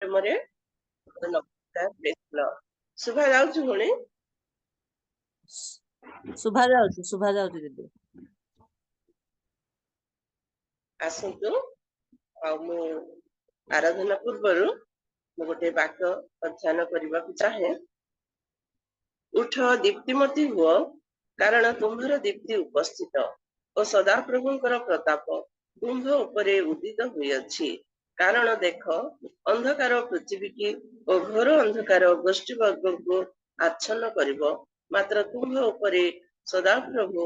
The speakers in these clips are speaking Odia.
ମାଧ୍ୟମରେ ନମସ୍କାର ପ୍ରେସ୍ ଶୁଭା ଯାଉଛି ପୁଣି ଶୁଭା ଯାଉଛି ଦିଦି। ଆସନ୍ତୁ ଆଉ ମୁଁ ଆରାଧନା ପୂର୍ବରୁ ମୁଁ ଗୋଟେ ବାକ୍ୟ ଅଧ୍ୟୟନ କରିବାକୁ ଚାହେଁ। ଉଠ ଦୀପ୍ତିମତୀ ହୁଅ, କାରଣ ତୁମ୍ଭର ଦୀପ୍ତି ଉପସ୍ଥିତ ଓ ସଦାପ୍ରଭୁଙ୍କର ପ୍ରତାପ ତୁମ୍ଭ ଉପରେ ଉଦିତ ହୋଇଅଛି। କାରଣ ଦେଖ, ଅନ୍ଧକାର ପୃଥିବୀକି ଓ ଘୋର ଅନ୍ଧକାର ଗୋଷ୍ଠୀ ବର୍ଗକୁ ଆଚ୍ଛନ୍ନ କରିବ, ମାତ୍ର ତୁମ୍ଭ ଉପରେ ସଦାପ୍ରଭୁ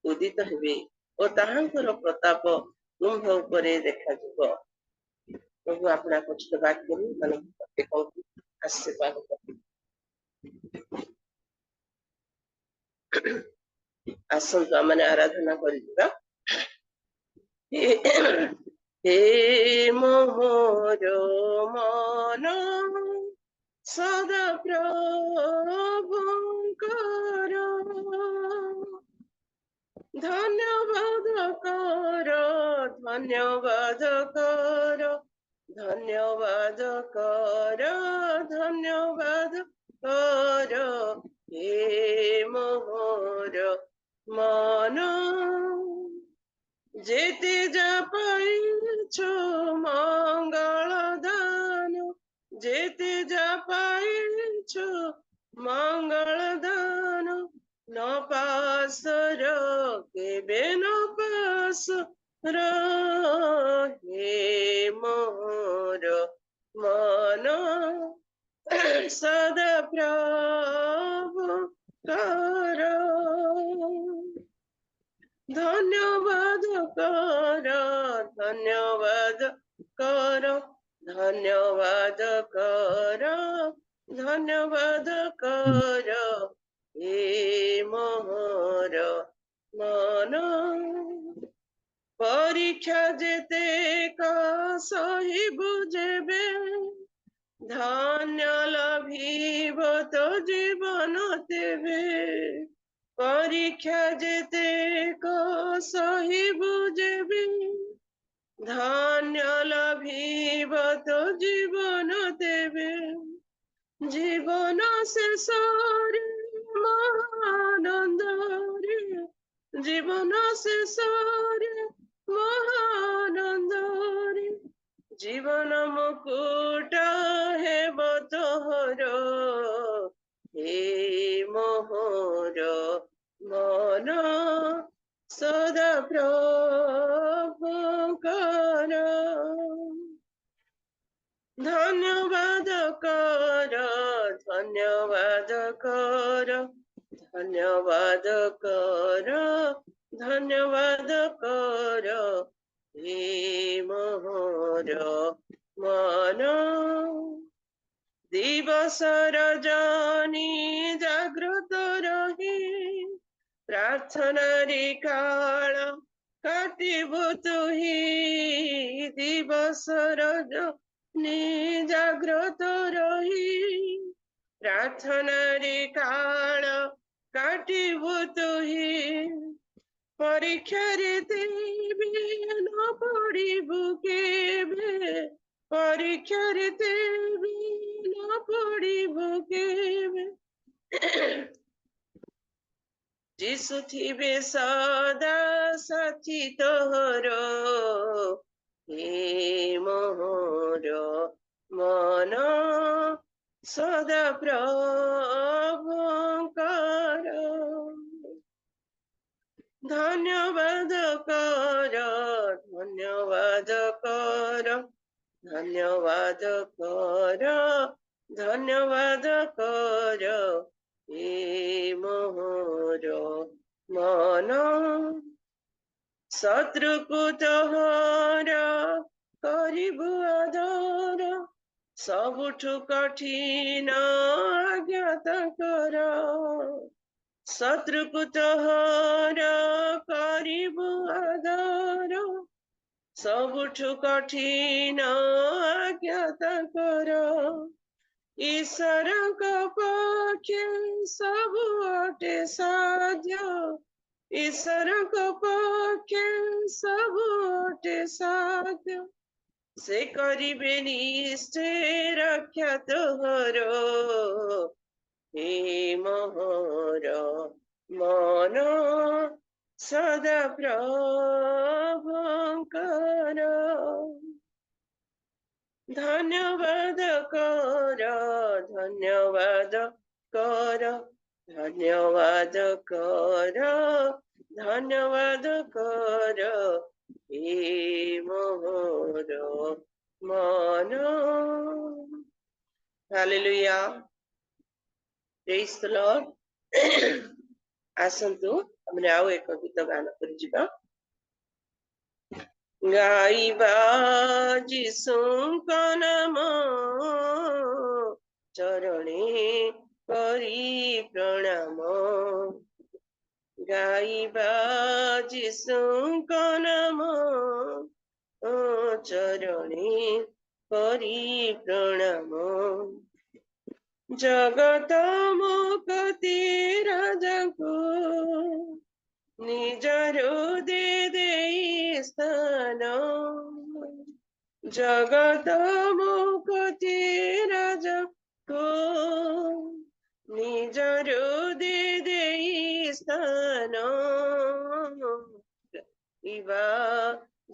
ଉଦିତ ହେବେ ଓ ତାହାଙ୍କର ପ୍ରତାପ ତୁମ୍ଭ ଉପରେ ଦେଖାଯିବ। ପ୍ରଭୁ ଆପଣା କଷ୍ଟ ବାକ୍ୟରୁ ପ୍ରତ୍ୟେକଙ୍କୁ ଆଶୀର୍ବାଦ କରିବେ। ଆସନ୍ତୁ ଆମେ ଆରାଧନା କରିଯିବା। ହେ ମୋର ମନ ସଦା ପ୍ରଭୁଙ୍କର ଧନ୍ୟବାଦ କର, ଧନ୍ୟବାଦ କର, ଧନ୍ୟବାଦ କର, ଧନ୍ୟବାଦ କର। ହେ ମୋର ମନ যেতে যা পাইছ মঙ্গল দান, যেতে যা পাইছ মঙ্গল দান, ন পাসর কেবে ন পাসর। হে মোর মন সদা প্রভু কর, ধন্যবাদ কর, ধন্যবাদ কর, ধন্যবাদ কর, ধন্যবাদ কর। হে মোর মন পরীক্ষা যেতে সহিবু যেবে, ধন্য লাভিব তো জীবন তেবে। পরীক্ষা যেতে সহিবু যেবে, ধন্য লাভিব তো জীবন দেবে। জীবন শেষরে মহানন্দরে, জীবন শেষরে মহানন্দরে, জীবন মুকুট হেব তোহর। হে মোহর মন সদা প্রভুଙ୍କର ধন্যবাদ কর, ধন্যবাদ কর, ধন্যবাদ কর, ধন্যবাদ কর। হে মোর মন দিবস রজনী জাগ্রত রহি, প্রার্থনারি কাল কাটিবু তুহি। দিবস রজনী জাগ্রত রহি, প্রার্থনারি কাল কাটিবু তুহি। পরীক্ষারে দেবে ন পড়িবু কেবে, পরীক্ষারে দেবে ন পড়িবু কেবে। যিশু থিবে সদা সাথী তোহর। হে মোর মন সদা প্রভুଙ୍କର ধন্যবাদ কর, ধন্যবাদ কর, ধন্যবাদ কর, ধন্যবাদ কর। হে মোর মন শত্রুকু তোহর করিবু আদর, ସବୁଠୁ কঠিন আজ্ঞাত কর। শত্রুকু তোহর করিবু আদর, ସବୁଠୁ কঠিন আজ্ঞাত কର। ଈଶ୍ୱରଙ୍କ ପକ୍ଷେ ସବୁ ଅଟେ ସାଧ୍ୟ, ଈଶ୍ୱରଙ୍କ ପକ୍ଷେ ସବୁ ଅଟେ ସାଧ୍ୟ। ସେ କରିବେ ନିଶ୍ଚେ ରକ୍ଷା ତୋହର ହେ ମୋହର ମନ ସଦା ପ୍ରଭୁଙ୍କର ଧନ୍ୟବାଦ କର ଧନ୍ୟବାଦ କର ଧନ୍ୟବାଦ କର ଧନ୍ୟବାଦ କର ହେ ମୋହର ମନ ହାଲେଲୁୟା ପ୍ରେଜ୍ ଦ ଲର୍ଡ ଆସନ୍ତୁ ଆମେ ଆଉ ଏକ ଗୀତ ଗାନ କରିଯିବା ଗାଇବା ଯୀଶୁଙ୍କ ନାମ ଚରଣେ କରି ପ୍ରଣାମ ଗାଇବା ଯୀଶୁଙ୍କ ନାମ ଚରଣେ କରି ପ୍ରଣାମ ଜଗତ ମୁକ୍ତି ରାଜାଙ୍କୁ ନିଜର ଦେଇ ସ୍ଥାନ ଜଗତ ମୁକ୍ତି ରାଜାଙ୍କୁ ନିଜର ଦେଇ ସ୍ଥାନ ଇବା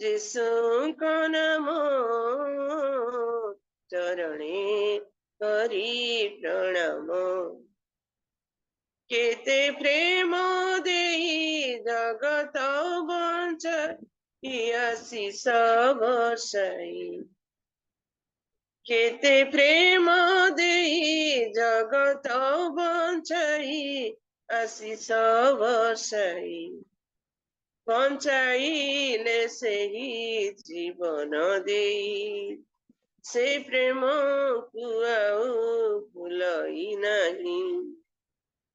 ଯୀଶୁଙ୍କ ନାମ ଚରଣେ କରି ପ୍ରଣାମ କେତେ ପ୍ରେମ ଦେଇ ଜଗତ ବଞ୍ଚାଇ ଆଶିଷ ବର୍ଷାଇ କେତେ ପ୍ରେମ ଦେଇ ଜଗତ ବଞ୍ଚାଇ ଆଶିଷ ବର୍ଷାଇ ବଞ୍ଚାଇଲେ ସେହି ଜୀବନ ଦେଇ ସେ ପ୍ରେମକୁ ଆଉ ଭୁଲଇ ନାହିଁ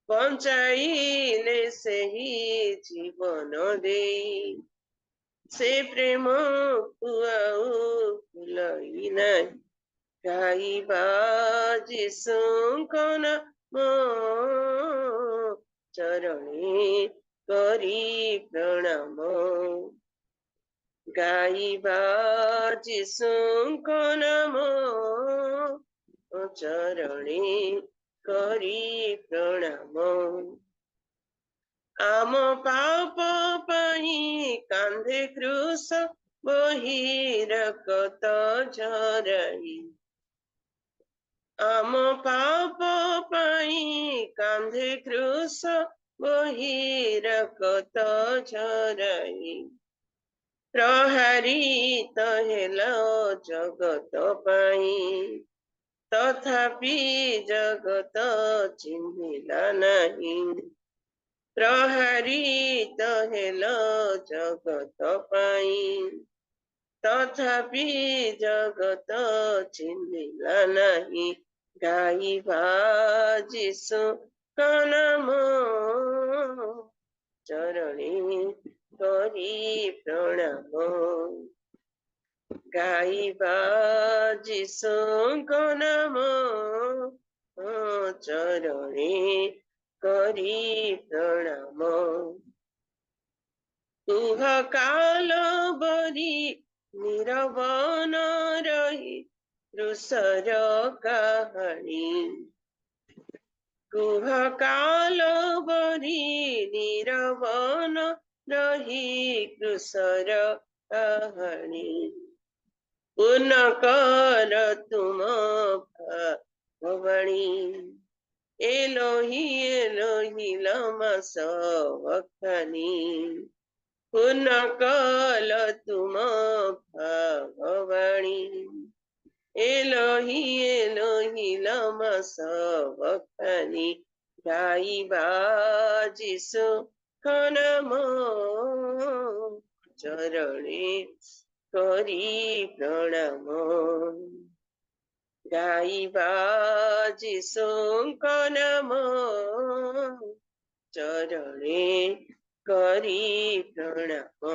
ବଞ୍ଚାଇଲେ ସେହି ଜୀବନ ଦେଇ ସେ ପ୍ରେମକୁ ଆଉ ଭୁଲଇ ନାହିଁ ଗାଇବା ଯୀଶୁଙ୍କ ନାମ ଚରଣେ କରି ପ୍ରଣାମ ଗାଇବା ଯୀଶୁଙ୍କ ନାମ ଚରଣେ କରି ପ୍ରଣାମ ଆମ ପାପ ପାଇଁ କାନ୍ଧେ କୃଷ ବହି ରକ୍ତ ଝରାଇ ଆମ ପାପ ପାଇଁ କାନ୍ଧେ କୃଷ ବହି ରକ୍ତ ଝରାଇ ପ୍ରହାରିତ ହେଲା ଜଗତ ପାଇଁ ତଥାପି ଜଗତ ଚିହ୍ନିଲା ନାହିଁ ପ୍ରହାରିତ ହେଲା ଜଗତ ପାଇଁ ତଥାପି ଜଗତ ଚିହ୍ନିଲା ନାହିଁ ଗାଇବା ଯୀଶୁଙ୍କ ନାମ ଚରଣେ କରି ପ୍ରଣାମ ଗାଇବା ଯୀଶୁଙ୍କ ନାମ ଚରଣେ କରି ପ୍ରଣାମ କୁହ କାଲ ବରି ନିରବ ନ ରହି କୃଷର କାହାଣୀ କୁହ କାଲ ବରି ନିରବ ନ ରହି କୃଷର କାହାଣୀ ପୂର୍ଣ୍ଣ କର ତୁମ ଭବାଣୀ ଏଲୋହି ଏଲୋହି ଲମା ସବଖାନି ପୂର୍ଣ୍ଣ କଲ ତୁମ ଭବାଣୀ ଏଲୋହି ଏଲୋହି ଲମା ସବଖାନି ଗାଇବା ଯୀଶୁଙ୍କ ନାମ ଚରଣେ କରି ପ୍ରଣାମ ଗାଇବା ଯୀଶୁଙ୍କ ନାମ ଚରଣେ କରି ପ୍ରଣାମ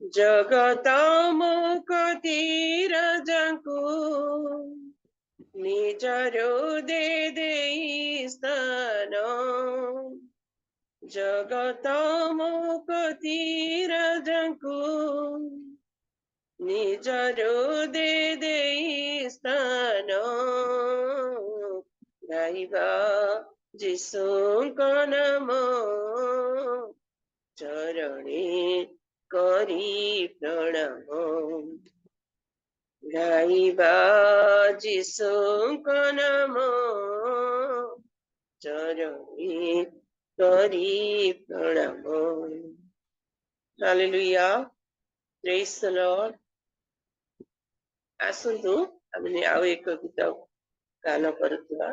ଜଗତ ମୁକ୍ତି ରାଜାଙ୍କୁ ନିଜର ଦେଇ ସ୍ଥାନ ଜଗତ ମୁକ୍ତି ରାଜାଙ୍କୁ ନିଜର ଦେଇ ସ୍ଥାନ ଗାଇବା ଯୀଶୁଙ୍କ ନାମ ଚରଣେ କରି ପ୍ରଣାମ ଗାଇବା ଯୀଶୁଙ୍କ ନାମ ଚରଣେ କରି ପ୍ରଣାମ। ହାଲେଲୁୟା, ପ୍ରେଜ୍ ଦ ଲର୍ଡ। ଆସନ୍ତୁ ଆମେ ଆଉ ଏକ ଗୀତ ଗାନ କରୁଥିବା।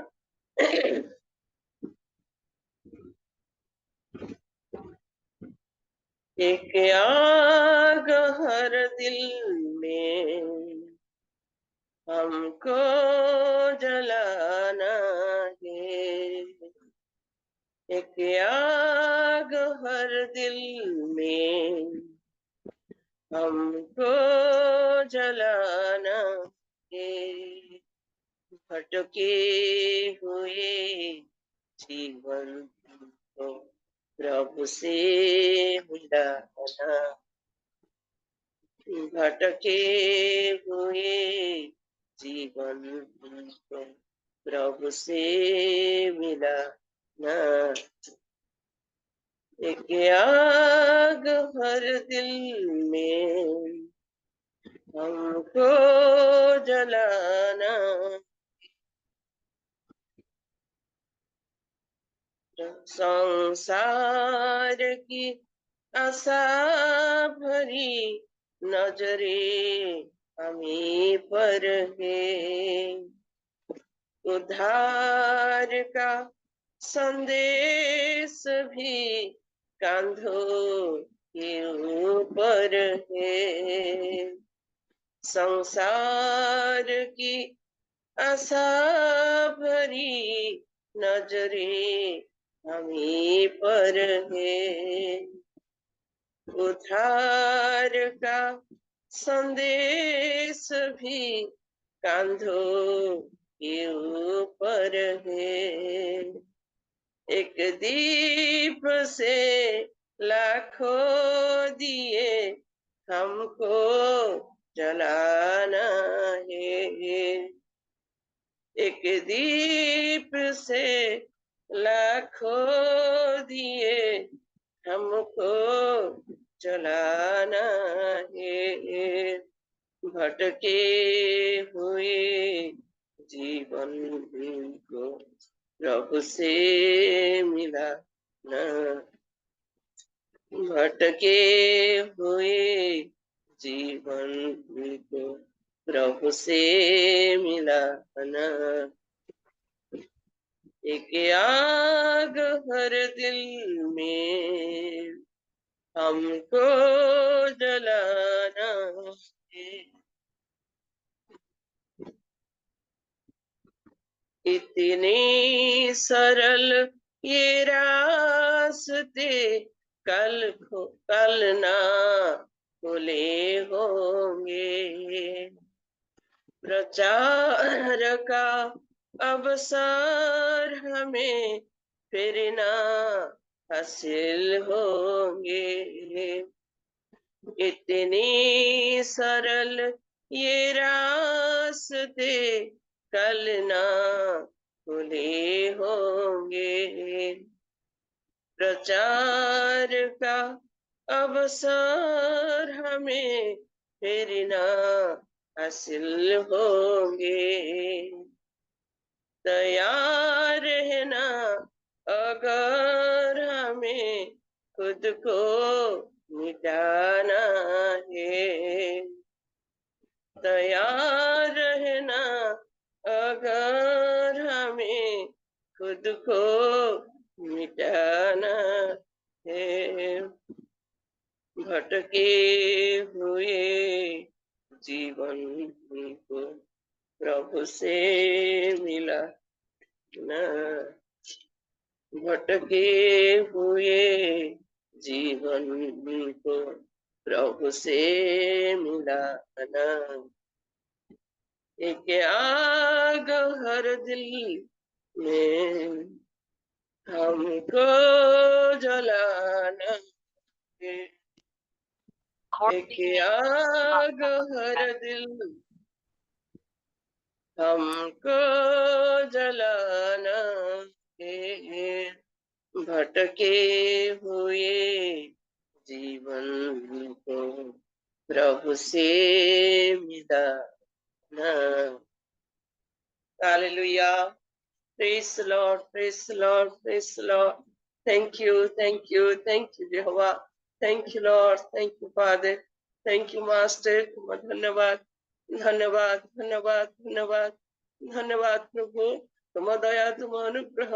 एक आग हर दिल में हमको जलाना है, एक आग हर दिल में हमको जलाना है, भटके हुए जीवन को प्रभु से मिलाना, भटके हुए जीवन को प्रभु से मिलाना, एक आग हर दिल में हमको जलाना, संसार की आशा भरी नजरे हमें पर है, उद्धार का संदेश भी कांधों के ऊपर है, संसार की आशा भरी नजरे हमें पर है, उद्धार का संदेश भी कांधों के ऊपर है, एक दीप से लाखों दिए हमको जलाना है, एक दीप से लाखों दिए हमको जलाना है, भटके हुए जीवन को प्रभु से मिलाना, भटके हुए जीवन को प्रभु से मिलाना, एक आग हर दिल में हमको जलाना है, इतने सरल ये रास्ते कल ना खुले होंगे, प्रचार का अवसर हमें फिर ना हासिल होंगे, इतनी सरल ये रास्ते कल ना खुले होंगे, प्रचार का अवसर हमें फिर ना हासिल होंगे, तैयार है ना अगर हमें खुद को मिटाना है, तैयार है ना अगर हमें खुद को मिटाना है, भटके हुए जीवन को प्रभु से मिलाना, भटके हुए जीवन को प्रभु से मिलाना, एक आग हर दिल में हमको जलाना है। एक आग हर दिल हमको जलाना है, भटके हुए जीवन को प्रभु से मिलाना। Hallelujah. Praise the Lord, praise the Lord, praise the Lord. Thank you, thank you, thank you, Jehovah. Thank you, Lord. Thank you, Father. Thank you, Master. धन्यवाद, धन्यवाद, धन्यवाद, धन्यवाद, धन्यवाद प्रभु। तुम दया, तुम अनुग्रह,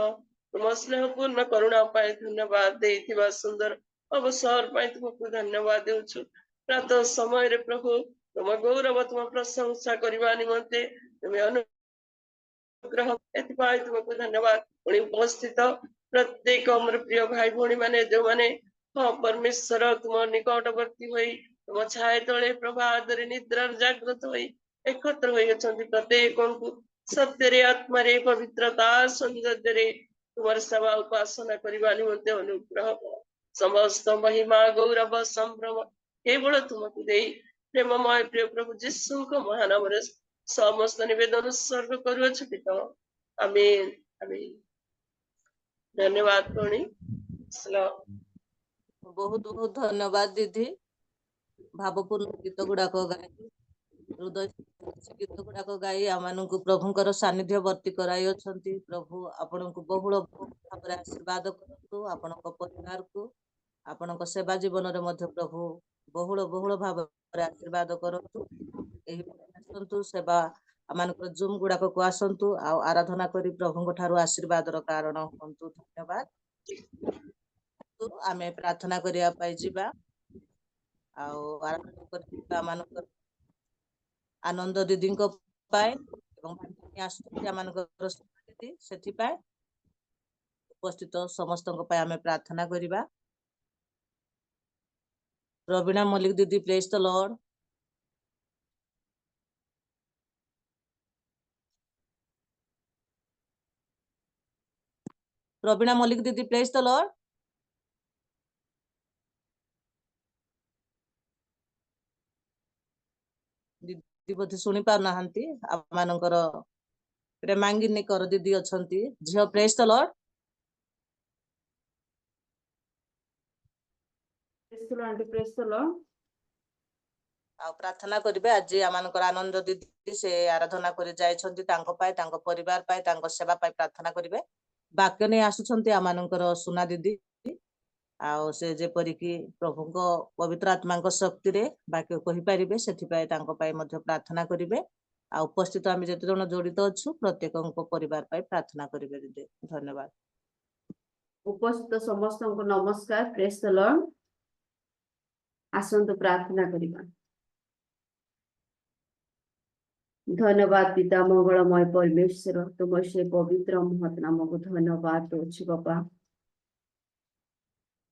तुम स्नेहपूर्ण करुणा पाए धन्यवाद देइथिबा सुंदर अवसर पाए तुमको धन्यवाद देउछु। प्रातः समय रे प्रभु तुम गौरव तुम प्रशंसा करबा निमंते तुम अनुग्रह एथिपाई तुमको धन्यवाद। पुणी उपस्थित प्रत्येक अमर प्रिय भाई भौणी माने जो माने हाँ परमेश्वर तुम निकटवर्ती होई तुम छाया तले प्रभात रे निद्रा जागृत होई एकत्र होई अछंती प्रत्येक को सत्य रे आत्मा रे पवित्रता सौंदर्य रे तुम्हारे सेवा उपासना करबा निमंते अनुग्रह समस्त महिमा गौरव संभ्रम केवल तुमको देई प्रेममय प्रिय प्रभु यीशु को महानाम रे समस्त निवेदन सर्व करुअछु पिता। आमीन आमीन। धन्यवाद भौणी। बहुत बहुत धन्यवाद दीदी। भावपूर्ण गीत गुड़ाक गाई हृदय गीत गुड़ाक गाई आमको प्रभुंकर सानिध्य वर्ती कराई अछंती। प्रभु आपण को बहुल भाव आशीर्वाद करतु आपण परिवार को आपण सेवा जीवन रे मध्य प्रभु बहुल बहुल भाव आशीर्वाद करतु। एही आसंतु सेवा आमानकर जूम गुड़ाक को आसंतु आराधना करी प्रभु ठारू आशीर्वाद रो कारण हंतु। धन्यवाद। तो आमे प्रार्थना करिया पाई जिबा आराधना करिया मानकर आनंद दीदी को पाए एवं आसुची आमानकर दीदी सेठी पाए उपस्थित समस्त को पाए आमे प्रार्थना करिबा। रवीना मलिक दीदी praise the Lord. Raveena Malik दीदी प्रेज द लॉर्ड। दीदी बोधे सुनी पार नाहंती आमानकर प्रेमांगिनी कर दीदी अछंती झियो praise the Lord. Praise the Lord. प्रार्थना करिबे आज आमानकर आनंद दीदी से आराधना करि जायछंती तांको पाए तांको परिवार पाए तांको सेवा पाए प्रार्थना करिबे। वाक्य नै आसुछंती आमानकर सुना दीदी से जेपरि कि प्रभु को पवित्र आत्मा को शक्ति रे वाक्य कहि परिबे सेथि पाए तांको पाए मध्य प्रार्थना करिबे। उपस्थित आमे जते जण जड़ित अछु प्रत्येकको परिवार पाए प्रार्थना करिबे दीदी। धन्यवाद। उपस्थित समस्त को नमस्कार। Praise the Lord. आसंतु प्रार्थना करिबा। धन्यवाद पिता मंगलमय परमेश्वर तुम से पवित्र महत नाम को धन्यवाद दउछु बाबा।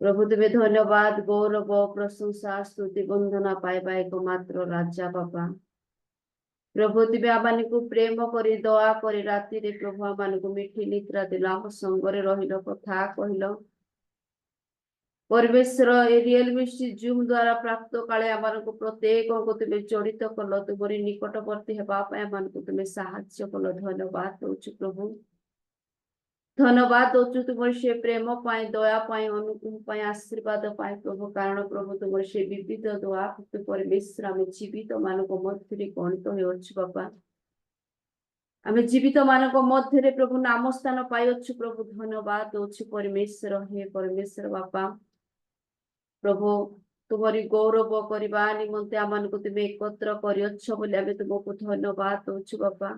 प्रभु तुम्हें धन्यवाद गौरव प्रशंसा स्तुति वंदना पाइबा एकमात्र राजा बाबा। प्रभु तुम्हें आमान को प्रेम करी दया करी राति रे प्रभु आमान को मिठी निद्रा दिल आम संगरे रहिल कथा कहल परमेश्वर ए रियल मिस्ट्री जूम द्वारा प्राप्त काले आमान को प्रत्येक को तुम्हें जड़ित कल तुमरी निकटवर्ती हेबा पय आमान को तुम्हें साहाय्य कल। धन्यवाद दउछु प्रभु। धन्यवाद दउछु तुमर से प्रेम पाए दया पाए अनुग्रह पाए आशीर्वाद पाए प्रभु। कारण प्रभु तुमर से विविध दया परमेश्वर आम जीवित मान मध्य गणित हो बाबा। आम जीवित मान मध्य प्रभु नाम स्थान पाई प्रभु। धन्यवाद दउछु परमेश्वर हे परमेश्वर बाबा। प्रभु तुम्हारी गौरव करने निमंते आमान को तुम्हें एकत्र कर तुमको धन्यवाद दउछु बाबा।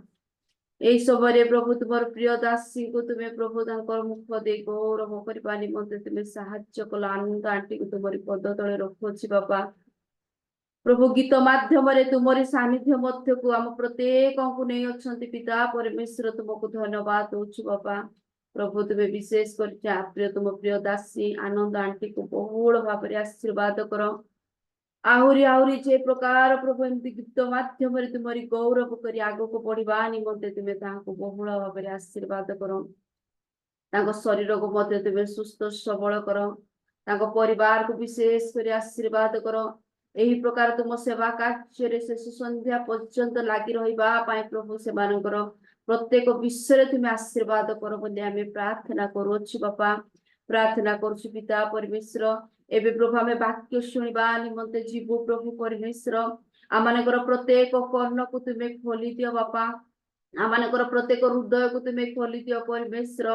यही समय प्रभु तुम प्रिय दासी को तुम्हें प्रभु मुख दे गौरव करने निमंते तुम्हें साहाय्य कल। आनंद आंटी को तुम्हारी पद तले रखुची बाबा। प्रभु गीत माध्यम तुमरी सानिध्य मध्य को आम प्रत्येक को नहीं अच्छा पिता परमेश्वर तुमको धन्यवाद दउछु बाबा। प्रभु तुम्हें विशेष कर तुम प्रिय दासी आनंद आंटी को बहुल भाव आशीर्वाद कर। आहुरी आहुरी जे प्रकार प्रभु एमती गीत माध्यम तुमरी गौरव कर आग को बढ़ा निमंते तुम्हें बहुल भाव आशीर्वाद कर। शरीर को मध्य तुम्हें सुस्थ सबल कर। परिवार को विशेष कर आशीर्वाद कर। ଏହି ପ୍ରକାର ତୁମ ସେବା କାର୍ଯ୍ୟରେ ଶେଷ ସନ୍ଧ୍ୟା ପର୍ଯ୍ୟନ୍ତ ଲାଗି ରହିବା ପାଇଁ ପ୍ରଭୁ ସେମାନଙ୍କର ପ୍ରତ୍ୟେକ ବିଷୟରେ ତୁମେ ଆଶୀର୍ବାଦ କର ବୋଲି ଆମେ ପ୍ରାର୍ଥନା କରୁଅଛୁ ବାପା। ପ୍ରାର୍ଥନା କରୁଛୁ ପିତା ପରମେଶ୍ୱର। ଏବେ ପ୍ରଭୁ ଆମେ ବାକ୍ୟ ଶୁଣିବା ନିମନ୍ତେ ଯିବୁ ପ୍ରଭୁ ପରମେଶ୍ୱର। ଆମମାନଙ୍କର ପ୍ରତ୍ୟେକ କର୍ଣ୍ଣକୁ ତୁମେ ଖୋଲି ଦିଅ ବାପା। ଆମମାନଙ୍କର ପ୍ରତ୍ୟେକ ହୃଦୟକୁ ତୁମେ ଖୋଲି ଦିଅ ପରମେଶ୍ୱର।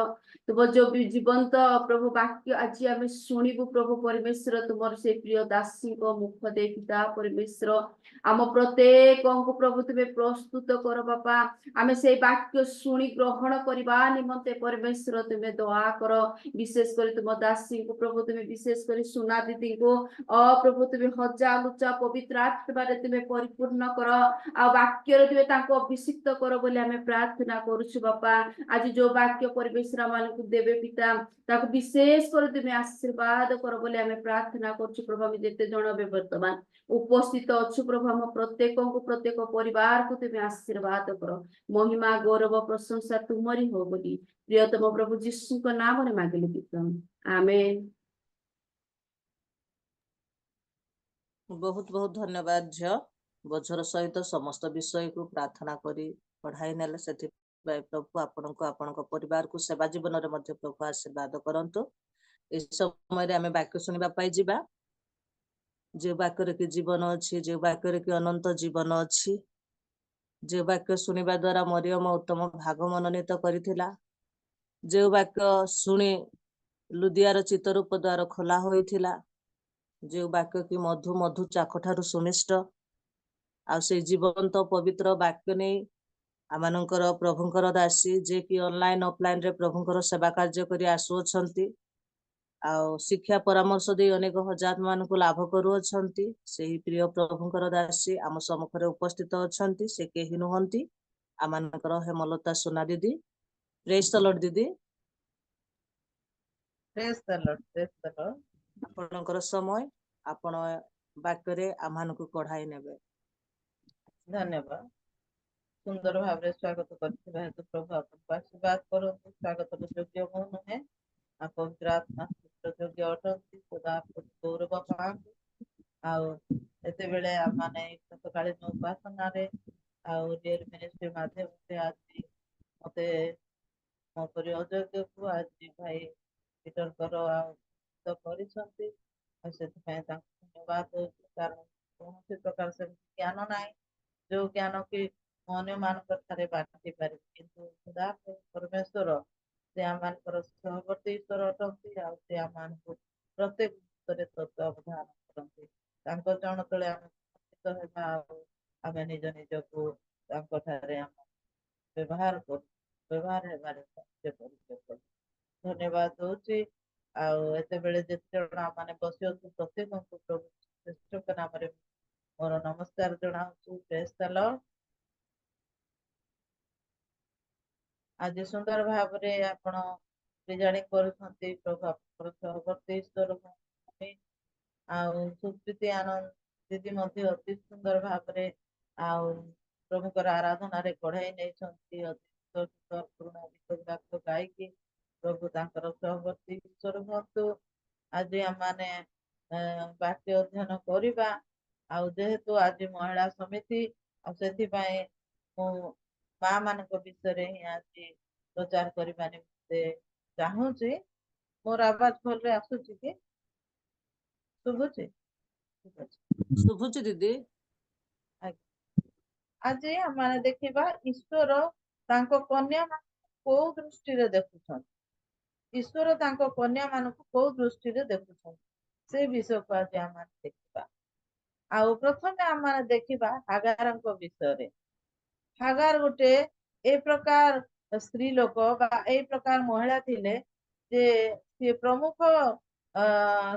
ତୁମ ଯୋଉ ଜୀବନ୍ତ ପ୍ରଭୁ ବାକ୍ୟ ଆଜି ଆମେ ଶୁଣିବୁ ପ୍ରଭୁ ପରମେଶ୍ୱର ତୁମର ସେ ପ୍ରିୟ ଦାସୀଙ୍କ ମୁଖ ଦେଇ ପିତା ପରମେଶ୍ୱର। ଆମ ପ୍ରତ୍ୟେକଙ୍କୁ ପ୍ରଭୁ ତୁମେ ପ୍ରସ୍ତୁତ କର ବାପା। ଆମେ ସେଇ ବାକ୍ୟ ଶୁଣି ଗ୍ରହଣ କରିବା ନିମନ୍ତେ ପରମେଶ୍ୱର ତୁମେ ଦୟା କର। ବିଶେଷ କରି ତୁମ ଦାସୀଙ୍କୁ ପ୍ରଭୁ ତୁମେ ବିଶେଷ କରି ସୁନା ଦିଦିଙ୍କୁ ପ୍ରଭୁ ତୁମେ ହଜା ଲୁଚା ପବିତ୍ର ଆତ୍ମାରେ ତୁମେ ପରିପୂର୍ଣ୍ଣ କର। ଆଉ ବାକ୍ୟରେ ତୁମେ ତାଙ୍କୁ ଅଭିଷିକ୍ତ କର ବୋଲି ଆମେ ପ୍ରାର୍ଥନା କରୁଛୁ ବାପା। ଆଜି ଯୋଉ ବାକ୍ୟ ପରମେଶ୍ୱର ମାନଙ୍କୁ ଦେବେ ପିତା ତାକୁ ବିଶେଷ କରି ତୁମେ ଆଶୀର୍ବାଦ କର ବୋଲି ଆମେ ପ୍ରାର୍ଥନା କରୁଛୁ ପ୍ରଭୁ। ଆମେ ଯେତେ ଜଣ ଏବେ ବର୍ତ୍ତମାନ ଉପସ୍ଥିତ ଅଛୁ ପ୍ରଭୁ ଆମ ପ୍ରତ୍ୟେକଙ୍କୁ ପ୍ରତ୍ୟେକ ପରିବାରକୁ ତୁମେ ଆଶୀର୍ବାଦ କର। ମହିମା ଗୌରବ ପ୍ରଶଂସା ତୁମରି ହଉ ବୋଲି ପ୍ରିୟତମ ପ୍ରଭୁ ଯୀଶୁଙ୍କ ନାମରେ ମାଗିଲି ପିତା ଆମେନ୍। ବହୁତ ବହୁତ ଧନ୍ୟବାଦ ଝିଅ। ବୋଝର ସହିତ ସମସ୍ତ ବିଷୟକୁ ପ୍ରାର୍ଥନା କରି ପଢାଇ ନେଲେ, ସେଥିପାଇଁ ପ୍ରଭୁ ଆପଣଙ୍କୁ ଆପଣଙ୍କ ପରିବାରକୁ ସେବା ଜୀବନରେ ମଧ୍ୟ ପ୍ରଭୁ ଆଶୀର୍ବାଦ କରନ୍ତୁ। ଏ ସମୟରେ ଆମେ ବାକ୍ୟ ଶୁଣିବା ପାଇଁ ଯିବା। ଯେଉଁ ବାକ୍ୟରେ କି ଜୀବନ ଅଛି, ଯେଉଁ ବାକ୍ୟରେ କି ଅନନ୍ତ ଜୀବନ ଅଛି, ଯେଉଁ ବାକ୍ୟ ଶୁଣିବା ଦ୍ୱାରା ମରିୟମ ଉତ୍ତମ ଭାଗ ମନୋନୀତ କରିଥିଲା, ଯେଉଁ ବାକ୍ୟ ଶୁଣି ଲୁଦିଆର ଚିତ୍ତରୂପ ଦ୍ୱାର ଖୋଲା ହୋଇଥିଲା, ଯେଉଁ ବାକ୍ୟ କି ମଧୁ ମଧୁ ଚାଖ ଠାରୁ ସୁନିଷ୍ଟ, ଆଉ ସେଇ ଜୀବନ୍ତ ପବିତ୍ର ବାକ୍ୟ ନେଇ ଆମମାନଙ୍କର ପ୍ରଭୁଙ୍କର ଦାସୀ ଯେ କି ଅନଲାଇନ ଅଫଲାଇନ ରେ ପ୍ରଭୁଙ୍କର ସେବା କାର୍ଯ୍ୟ କରି ଆସୁଅଛନ୍ତି, ଆଉ ଶିକ୍ଷା ପରାମର୍ଶ ଦେଇ ଅନେକ ହଜାର ମାନଙ୍କୁ ଲାଭ କରୁଅଛନ୍ତି, ସେହି ପ୍ରିୟ ପ୍ରଭୁଙ୍କର ଦାସୀ ଆମ ସମ୍ମୁଖରେ ଉପସ୍ଥିତ ଅଛନ୍ତି। ସେ କେହି ନୁହନ୍ତି, ଆମମାନଙ୍କର ହେମଲତା ସୁନା ଦିଦି। ପ୍ରେଜ୍ ଦ ଲର୍ଡ ଦିଦି। ପ୍ରେଜ୍ ଦ ଲର୍ଡ, ପ୍ରେଜ୍ ଦ ଲର୍ଡ। ଆପଣଙ୍କର ସମୟ, ଆପଣ ବାକ୍ୟରେ ଆମମାନଙ୍କୁ କଢାଇ ନେବେ। ଧନ୍ୟବାଦ। ସୁନ୍ଦର ଭାବରେ ସ୍ୱାଗତ କରିଥିବା ହେତୁ ପ୍ରଭୁ ଆପଣଙ୍କୁ ଆଶୀର୍ବାଦ କରନ୍ତୁ। ସ୍ୱାଗତର ଯୋଗ୍ୟ ମୁଁ ନୁହେଁ, ପବିତ୍ର ଆତ୍ମା ଯୋଗ୍ୟ ଅଟନ୍ତି, ସଦା ଗୌରବ ପାଆନ୍ତୁ। ଆଉ ଏତେବେଳେ ଆମମାନେ ସକାଳୀନ ଉପାସନାରେ ଆଉ ରିଏଲ୍ ମିନିଷ୍ଟ୍ରି ମାଧ୍ୟମରେ ଆଜି ମତେ ମୋ ପରି ଅଯୋଗ୍ୟକୁ ଆଜି ଭାଇ ପିଟରଙ୍କର କରିଛନ୍ତି, ଆଉ ସେଥିପାଇଁ ତାଙ୍କୁ ଧନ୍ୟବାଦ ଦଉଛି। କାରଣ କୌଣସି ପ୍ରକାର ସେମିତି ଜ୍ଞାନ ନାହିଁ ଯୋଉ ଜ୍ଞାନ କି ମୁଁ ଅନ୍ୟମାନଙ୍କ ଠାରେ ବାଣ୍ଟି ପାରିବି, କିନ୍ତୁ ସଦା ପରମେଶ୍ୱର ସେ ଆମମାନଙ୍କର ସହବର୍ତ୍ତୀ ଈଶ୍ୱର ଅଟନ୍ତି। ଆଉ ସେ ଆମମାନଙ୍କୁ ପ୍ରତ୍ୟେକ ଜିନିଷରେ ତତ୍ତ୍ୱାବଧାନ କରନ୍ତି। ତାଙ୍କ ଚରଣ ତଳେ ଆମେ ସମର୍ପିତ ହେବା, ଆଉ ଆମେ ନିଜ ନିଜକୁ ତାଙ୍କ ଠାରେ ଆମ ବ୍ୟବହାର ହେବାରେ ସାହାଯ୍ୟ କରିବେ। ଧନ୍ୟବାଦ ଦଉଛି। ଆଉ ଏତେବେଳେ ଯେତେ ଜଣ ଆମମାନେ ବସି ଅଛୁ ପ୍ରତ୍ୟେକଙ୍କୁ ପ୍ରଭୁ ଶ୍ରେଷ୍ଠଙ୍କ ନାମରେ ମୋର ନମସ୍କାର ଜଣାଉଛି। ପ୍ରେଜ୍ ଦ ଲର୍ଡ। ଆଜି ସୁନ୍ଦର ଭାବରେ ଆପଣ ବିଜାଣି କରୁଛନ୍ତି ପ୍ରଭୁ ଆପଣଙ୍କର ସହବର୍ତ୍ତୀ ଈଶ୍ୱର। ଆଉ ସୁପ୍ରୀତି ଆନନ୍ଦ ଦିଦି ମଧ୍ୟ ଅତି ସୁନ୍ଦର ଭାବରେ ଆଉ ପ୍ରଭୁଙ୍କର ଆରାଧନାରେ କଢାଇ ନେଇଛନ୍ତି। ଅତି ସୁନ୍ଦର ପୁରୁଣା ଗୀତ ଗୁଡାକ ଗାଇକି ପ୍ରଭୁ ତାଙ୍କର ସହବର୍ତ୍ତୀ ଈଶ୍ୱର ହୁଅନ୍ତୁ। ଆଜି ଆମମାନେ ବାକ୍ୟ ଅଧ୍ୟୟନ କରିବା। ଆଉ ଯେହେତୁ ଆଜି ମହିଳା ସମିତି, ଆଉ ସେଥିପାଇଁ ମୁଁ ମା ମାନଙ୍କ ବିଷୟରେ ହିଁ ଆଜି ପ୍ରଚାର କରିବା ନିମନ୍ତେ ଚାହୁଁଛି। ମୋର ଆବାଜ ଭଲରେ ଆସୁଛି କି? ଶୁଭୁଛି? ଶୁଭୁଛି ଦିଦି। ଆଜି ଆମେ ଦେଖିବା ଈଶ୍ୱର ତାଙ୍କ କନ୍ୟା ମାନଙ୍କୁ କୋଉ ଦୃଷ୍ଟିରେ ଦେଖୁଛନ୍ତି। ଈଶ୍ୱର ତାଙ୍କ କନ୍ୟା ମାନଙ୍କୁ କୋଉ ଦୃଷ୍ଟିରେ ଦେଖୁଛନ୍ତି ସେ ବିଷୟକୁ ଆଜି ଆମେ ଦେଖିବା। ଆଉ ପ୍ରଥମେ ଆମେ ଦେଖିବା ହାଗାରଙ୍କ ବିଷୟରେ। ହାଗାର ଗୋଟେ ଏ ପ୍ରକାର ସ୍ତ୍ରୀ ଲୋକ ବା ଏଇ ପ୍ରକାର ମହିଳା ଥିଲେ ଯେ ସିଏ ପ୍ରମୁଖ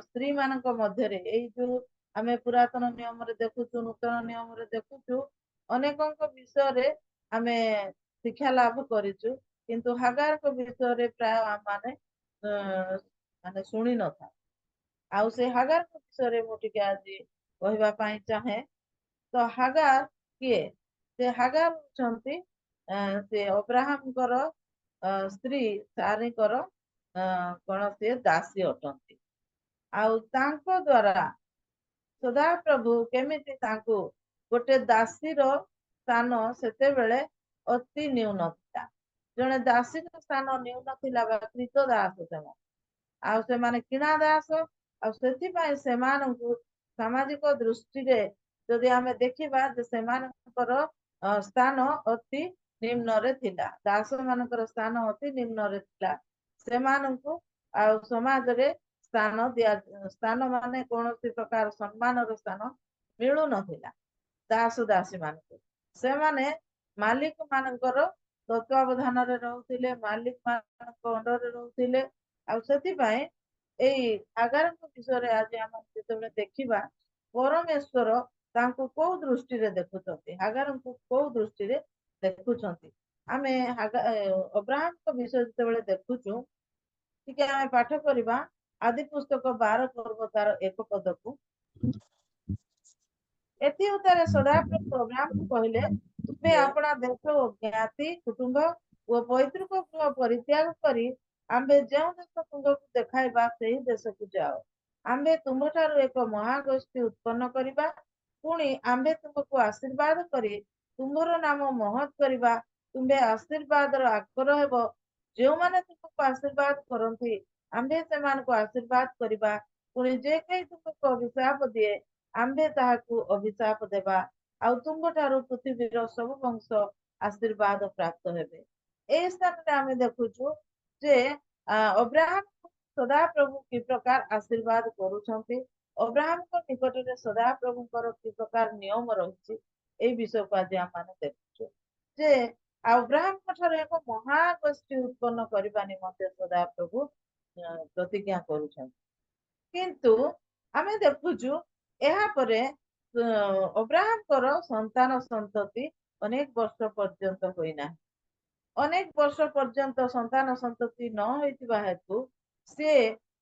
ସ୍ତ୍ରୀ ମାନଙ୍କ ମଧ୍ୟରେ, ଏଇ ଯୋଉ ଆମେ ପୁରାତନ ନିୟମରେ ଦେଖୁଛୁ, ନୂତନ ନିୟମରେ ଦେଖୁଛୁ, ଅନେକଙ୍କ ବିଷୟରେ ଆମେ ଶିକ୍ଷା ଲାଭ କରିଛୁ, କିନ୍ତୁ ହାଗାରଙ୍କ ବିଷୟରେ ପ୍ରାୟ ଆମେ ମାନେ ଶୁଣି ନଥାଉ। ଆଉ ସେ ହାଗାରଙ୍କ ବିଷୟରେ ମୁଁ ଟିକେ ଆଜି କହିବା ପାଇଁ ଚାହେଁ। ତ ହାଗାର କିଏ? ସେ ହାଗାର ହଉଛନ୍ତି ସେ ଅବ୍ରାହମଙ୍କର ସ୍ତ୍ରୀ ସାରୀଙ୍କର କଣ ସେ ଦାସୀ ଅଟନ୍ତି। ଆଉ ତାଙ୍କ ଦ୍ଵାରା ସଦାପ୍ରଭୁ କେମିତି ତାଙ୍କୁ ଗୋଟେ ଦାସୀର ସ୍ଥାନ ସେତେବେଳେ ଅତି ନ୍ୟୁନ ଥିଲା। ଜଣେ ଦାସୀର ସ୍ଥାନ ନ୍ୟୁନ ଥିଲା ବା କ୍ରୀତ ଦାସ ସେମାନେ, ଆଉ ସେମାନେ କିଣା ଦାସ, ଆଉ ସେଥିପାଇଁ ସେମାନଙ୍କୁ ସାମାଜିକ ଦୃଷ୍ଟିରେ ଯଦି ଆମେ ଦେଖିବା ଯେ ସେମାନଙ୍କର ସ୍ଥାନ ଅତି ନିମ୍ନରେ ଥିଲା, ଦାସ ମାନଙ୍କର ସ୍ଥାନ ଅତି ନିମ୍ନରେ ଥିଲା। ସେମାନଙ୍କୁ ଆଉ ସମାଜରେ ସ୍ଥାନ ମାନେ କୌଣସି ପ୍ରକାର ସମ୍ମାନର ସ୍ଥାନ ମିଳୁନଥିଲା ଦାସ ଦାସୀ ମାନଙ୍କୁ। ସେମାନେ ମାଲିକ ମାନଙ୍କର ତତ୍ୱାବଧାନରେ ରହୁଥିଲେ, ମାଲିକ ମାନଙ୍କ ଅଣ୍ଡରରେ ରହୁଥିଲେ। ଆଉ ସେଥିପାଇଁ ଏଇ ହାଗାରଙ୍କ ବିଷୟରେ ଆଜି ଆମେ ଯେତେବେଳେ ଦେଖିବା, ପରମେଶ୍ୱର ତାଙ୍କୁ କୋଉ ଦୃଷ୍ଟିରେ ଦେଖୁଛନ୍ତି, ହାଗାରଙ୍କୁ କୋଉ ଦୃଷ୍ଟିରେ ଦେଖୁଛନ୍ତି। ଆମେ ଅବ୍ରାହମଙ୍କ ବିଷୟ ଯେତେବେଳେ ଦେଖୁଛୁ, ଟିକେ ଆମେ ପାଠ କରିବା ଆଦି ପୁସ୍ତକ 12 ପର୍ବ ତାର 1 ପଦକୁ। ଏଥି ଉତ୍ତାରେ ସଦାପ୍ରଭୁ ଅବ୍ରାହମକୁ କହିଲେ, ତୁମେ ଆପଣା ଦେଶ ଓ ଜ୍ଞାତି କୁଟୁମ୍ବ ଓ ପୈତୃକ ଗୃହ ପରିତ୍ୟାଗ କରି ଆମ୍ଭେ ଯେଉଁ ଦେଶ ତୁମକୁ ଦେଖାଇବା ସେହି ଦେଶକୁ ଯାଅ। ଆମ୍ଭେ ତୁମଠାରୁ ଏକ ମହାଗୋଷ୍ଠୀ ଉତ୍ପନ୍ନ କରିବା, ପୁଣି ଆମ୍ଭେ ତୁମକୁ ଆଶୀର୍ବାଦ କରି ତୁମ୍ଭର ନାମ ମହତ୍ କରିବା। ତୁମ୍ଭେ ଆଶୀର୍ବାଦର ଆକର ହେବ। ଯେଉଁମାନେ ତୁମକୁ ଆଶୀର୍ବାଦ କରନ୍ତି ଆମ୍ଭେ ସେମାନଙ୍କୁ ଆଶୀର୍ବାଦ କରିବା, ପୁଣି ଯେ କେହି ତୁମକୁ ଅଭିଶାପ ଦିଏ ଆମ୍ଭେ ତାହାକୁ ଅଭିଶାପ ଦେବା। ଆଉ ତୁମଠାରୁ ପୃଥିବୀର ସବୁ ବଂଶ ଆଶୀର୍ବାଦ ପ୍ରାପ୍ତ ହେବେ। এই ସ୍ଥାନରେ ଆମେ ଦେଖୁଛୁ ଯେ ଅବ୍ରାହମ ସଦାପ୍ରଭୁ କି ପ୍ରକାର ଆଶୀର୍ବାଦ କରୁଛନ୍ତି, ଅବ୍ରାହମଙ୍କ ନିକଟରେ ସଦାପ୍ରଭୁଙ୍କର କି ପ୍ରକାର ନିୟମ ରହିଛି, এই ବିଷୟକୁ ଆଜି ଆମେ ଦେଖୁଛୁ ଯେ ଅବ୍ରାହମଙ୍କ ଠାରୁ ଏକ ମହାଗୋଷ୍ଠୀ ଉତ୍ପନ୍ନ କରିବା ନିମନ୍ତେ ସଦାପ୍ରଭୁ ପ୍ରତିଜ୍ଞା କରୁଛନ୍ତି। କିନ୍ତୁ ଆମେ ଦେଖୁଛୁ ଏହାପରେ ଅବ୍ରାହମଙ୍କର ସନ୍ତାନ ସନ୍ତତି ଅନେକ ବର୍ଷ ପର୍ଯ୍ୟନ୍ତ ହୋଇନାହିଁ। ଅନେକ ବର୍ଷ ପର୍ଯ୍ୟନ୍ତ ସନ୍ତାନ ସନ୍ତତି ନ ହୋଇଥିବା ହେତୁ ସେ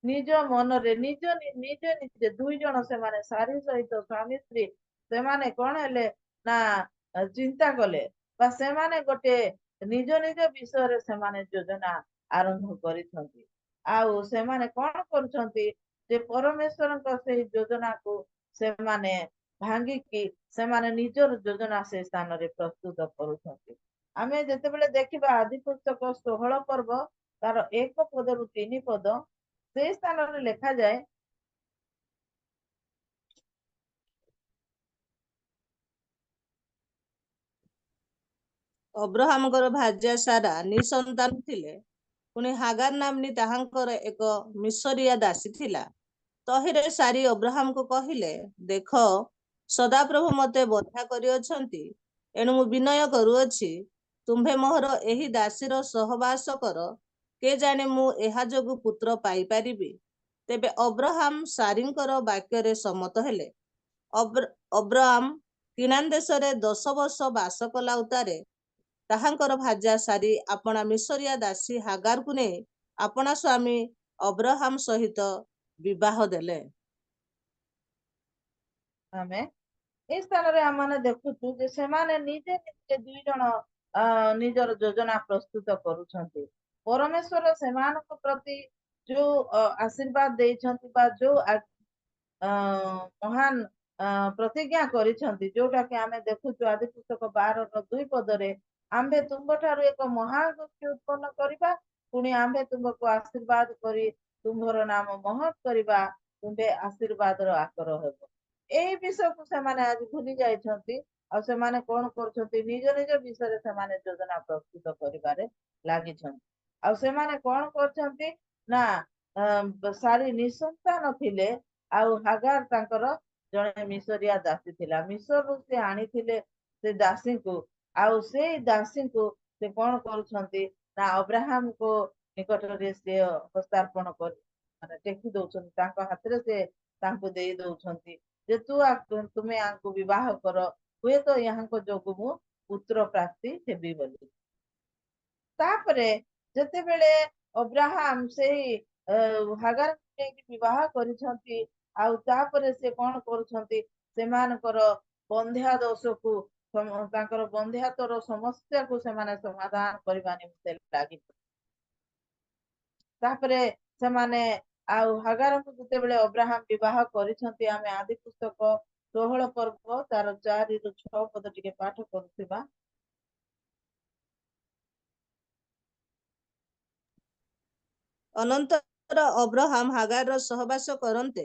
ନିଜ ମନରେ ନିଜେ ଦୁଇ ଜଣ ସେମାନେ ସାରୀ ସହିତ ସ୍ୱାମୀ ସ୍ତ୍ରୀ ସେମାନେ କଣ ହେଲେ ନା ଚିନ୍ତା କଲେ, ବା ସେମାନେ ଗୋଟେ ନିଜ ନିଜ ବିଷୟରେ ସେମାନେ ଯୋଜନା ଆରମ୍ଭ କରିଛନ୍ତି। ଆଉ ସେମାନେ କଣ କରୁଛନ୍ତି ଯେ ପରମେଶ୍ୱରଙ୍କ ସେଇ ଯୋଜନାକୁ ସେମାନେ ଭାଙ୍ଗିକି ସେମାନେ ନିଜର ଯୋଜନା ସେ ସ୍ଥାନରେ ପ୍ରସ୍ତୁତ କରୁଛନ୍ତି। ଆମେ ଯେତେବେଳେ ଦେଖିବା ଆଦି ପୁସ୍ତକ 16 ପର୍ବ ତାର 1 ପଦରୁ 3 ପଦ, ସେଇ ସ୍ଥାନରେ ଲେଖାଯାଏ, ଅବ୍ରାହମଙ୍କର ଭାର୍ଯ୍ୟା ସାରା ନିଃସନ୍ତାନ ଥିଲେ। ପୁଣି ହାଗାର ନାମ୍ନୀ ତାହାଙ୍କର ଏକ ମିଶରିଆ ଦାସୀ ଥିଲା। ତହିଁରେ ସାରି ଅବ୍ରାହମକୁ କହିଲେ, ଦେଖ, ସଦାପ୍ରଭୁ ମତେ ବନ୍ଧା କରିଅଛନ୍ତି, ଏଣୁ ମୁଁ ବିନୟ କରୁଅଛି, ତୁମ୍ଭେ ମୋହର ଏହି ଦାସୀର ସହବାସ କର, କେଜାଣେ ମୁଁ ଏହା ଯୋଗୁ ପୁତ୍ର ପାଇପାରିବି। ତେବେ ଅବ୍ରାହମ ସାରିଙ୍କର ବାକ୍ୟରେ ସମ୍ମତ ହେଲେ। ଅବ୍ରାହମ କିନାନ ଦେଶରେ 10 ବର୍ଷ ବାସ କଲା ଉତ୍ତାରେ ତାହାଙ୍କର ଭାର୍ଯ୍ୟା ସାରି ଆପଣା ମିଶରିଆ ଦାସୀ ହାଗାରକୁ ନେଇ ଆପଣା ସ୍ୱାମୀ ଅବ୍ରାହମ ସହିତ ବିବାହ ଦେଲେ। ଆମେ এই ସ୍ଥାନରେ ଆମେ ଦେଖୁଛୁ ଯେ ସେମାନେ ନିଜେ ନିଜେ ଦୁଇ ଜଣ ନିଜର ଯୋଜନା ପ୍ରସ୍ତୁତ କରୁଛନ୍ତି। ପରମେଶ୍ୱର ସେମାନଙ୍କ ପ୍ରତି ଯୋଉ ଆଶୀର୍ବାଦ ଦେଇଛନ୍ତି ବା ଯୋଉ ମହାନ ପ୍ରତିଜ୍ଞା କରିଛନ୍ତି, ଯୋଉଟା କି ଆମେ ଦେଖୁଛୁ ଆଦି ପୁସ୍ତକ 12:2 ପଦରେ, ଆମ୍ଭେ ତୁମ୍ଭଠାରୁ ଏକ ମହାଗୋଷ୍ଠୀ ଉତ୍ପନ୍ନ କରିବା, ପୁଣି ଆମ୍ଭେ ତୁମକୁ ଆଶୀର୍ବାଦ କରି ତୁମ୍ଭର ନାମ ମହତ୍ କରିବା, ତୁମ୍ଭେ ଆଶୀର୍ବାଦର ଆକର ହେବ। এই ବିଷୟକୁ ସେମାନେ ଆଜି ଭୁଲି ଯାଇଛନ୍ତି। ଆଉ ସେମାନେ କଣ କରୁଛନ୍ତି, ନିଜ ନିଜ ବିଷୟରେ ସେମାନେ ଯୋଜନା ପ୍ରସ୍ତୁତ କରିବାରେ ଲାଗିଛନ୍ତି। ଆଉ ସେମାନେ କଣ କରୁଛନ୍ତି ନା ସାରି ନିଃସନ୍ତାନ ଥିଲେ, ଆଉ ହାଗାର ତାଙ୍କର ଜଣେ ମିଶରିଆ ଦାସୀ ଥିଲା। ମିଶରରୁ ସେ ଆଣିଥିଲେ ସେ ଦାସୀଙ୍କୁ, ଆଉ ସେଇ ଦାସୀଙ୍କୁ ସେ କଣ କରୁଛନ୍ତି ନା ଅବ୍ରାହମଙ୍କ ନିକଟରେ ସେ ହସ୍ତାର୍ପଣ କରି ମାନେ ଟେକି ଦଉଛନ୍ତି, ତାଙ୍କ ହାତରେ ସେ ତାଙ୍କୁ ଦେଇ ଦଉଛନ୍ତି ଯେ ତୁମେ ୟାଙ୍କୁ ବିବାହ କର, ହୁଏତ ଏହାଙ୍କ ଯୋଗୁ ମୁଁ ପୁତ୍ର ପ୍ରାପ୍ତି ହେବି ବୋଲି। ତାପରେ ଯେତେବେଳେ ଅବ୍ରାହମ ସେଇ ହାଗାରକୁ ନେଇକି ବିବାହ କରିଛନ୍ତି, ଆଉ ତାପରେ ସେ କଣ କରୁଛନ୍ତି, ସେମାନଙ୍କର ବନ୍ଧ୍ୟା ଦୋଷକୁ ତାଙ୍କର ବନ୍ଧ୍ୟାତ୍ୱର ସମସ୍ୟାକୁ ସେମାନେ ସମାଧାନ କରିବା ନିମନ୍ତେ ଲାଗିଛନ୍ତି। ତାପରେ ସେମାନେ ଆଉ ହାଗାରକୁ ଯେତେବେଳେ ଅବ୍ରାହମ ବିବାହ କରିଛନ୍ତି ଆମେ ଆଦି ପୁସ୍ତକ 16 ପର୍ବ ତାର 4 ରୁ 6 ପଦ ଟିକେ ପାଠ କରୁଥିବା। ଅନନ୍ତର ଅବ୍ରାହମ ହାଗାରର ସହବାସ କରନ୍ତେ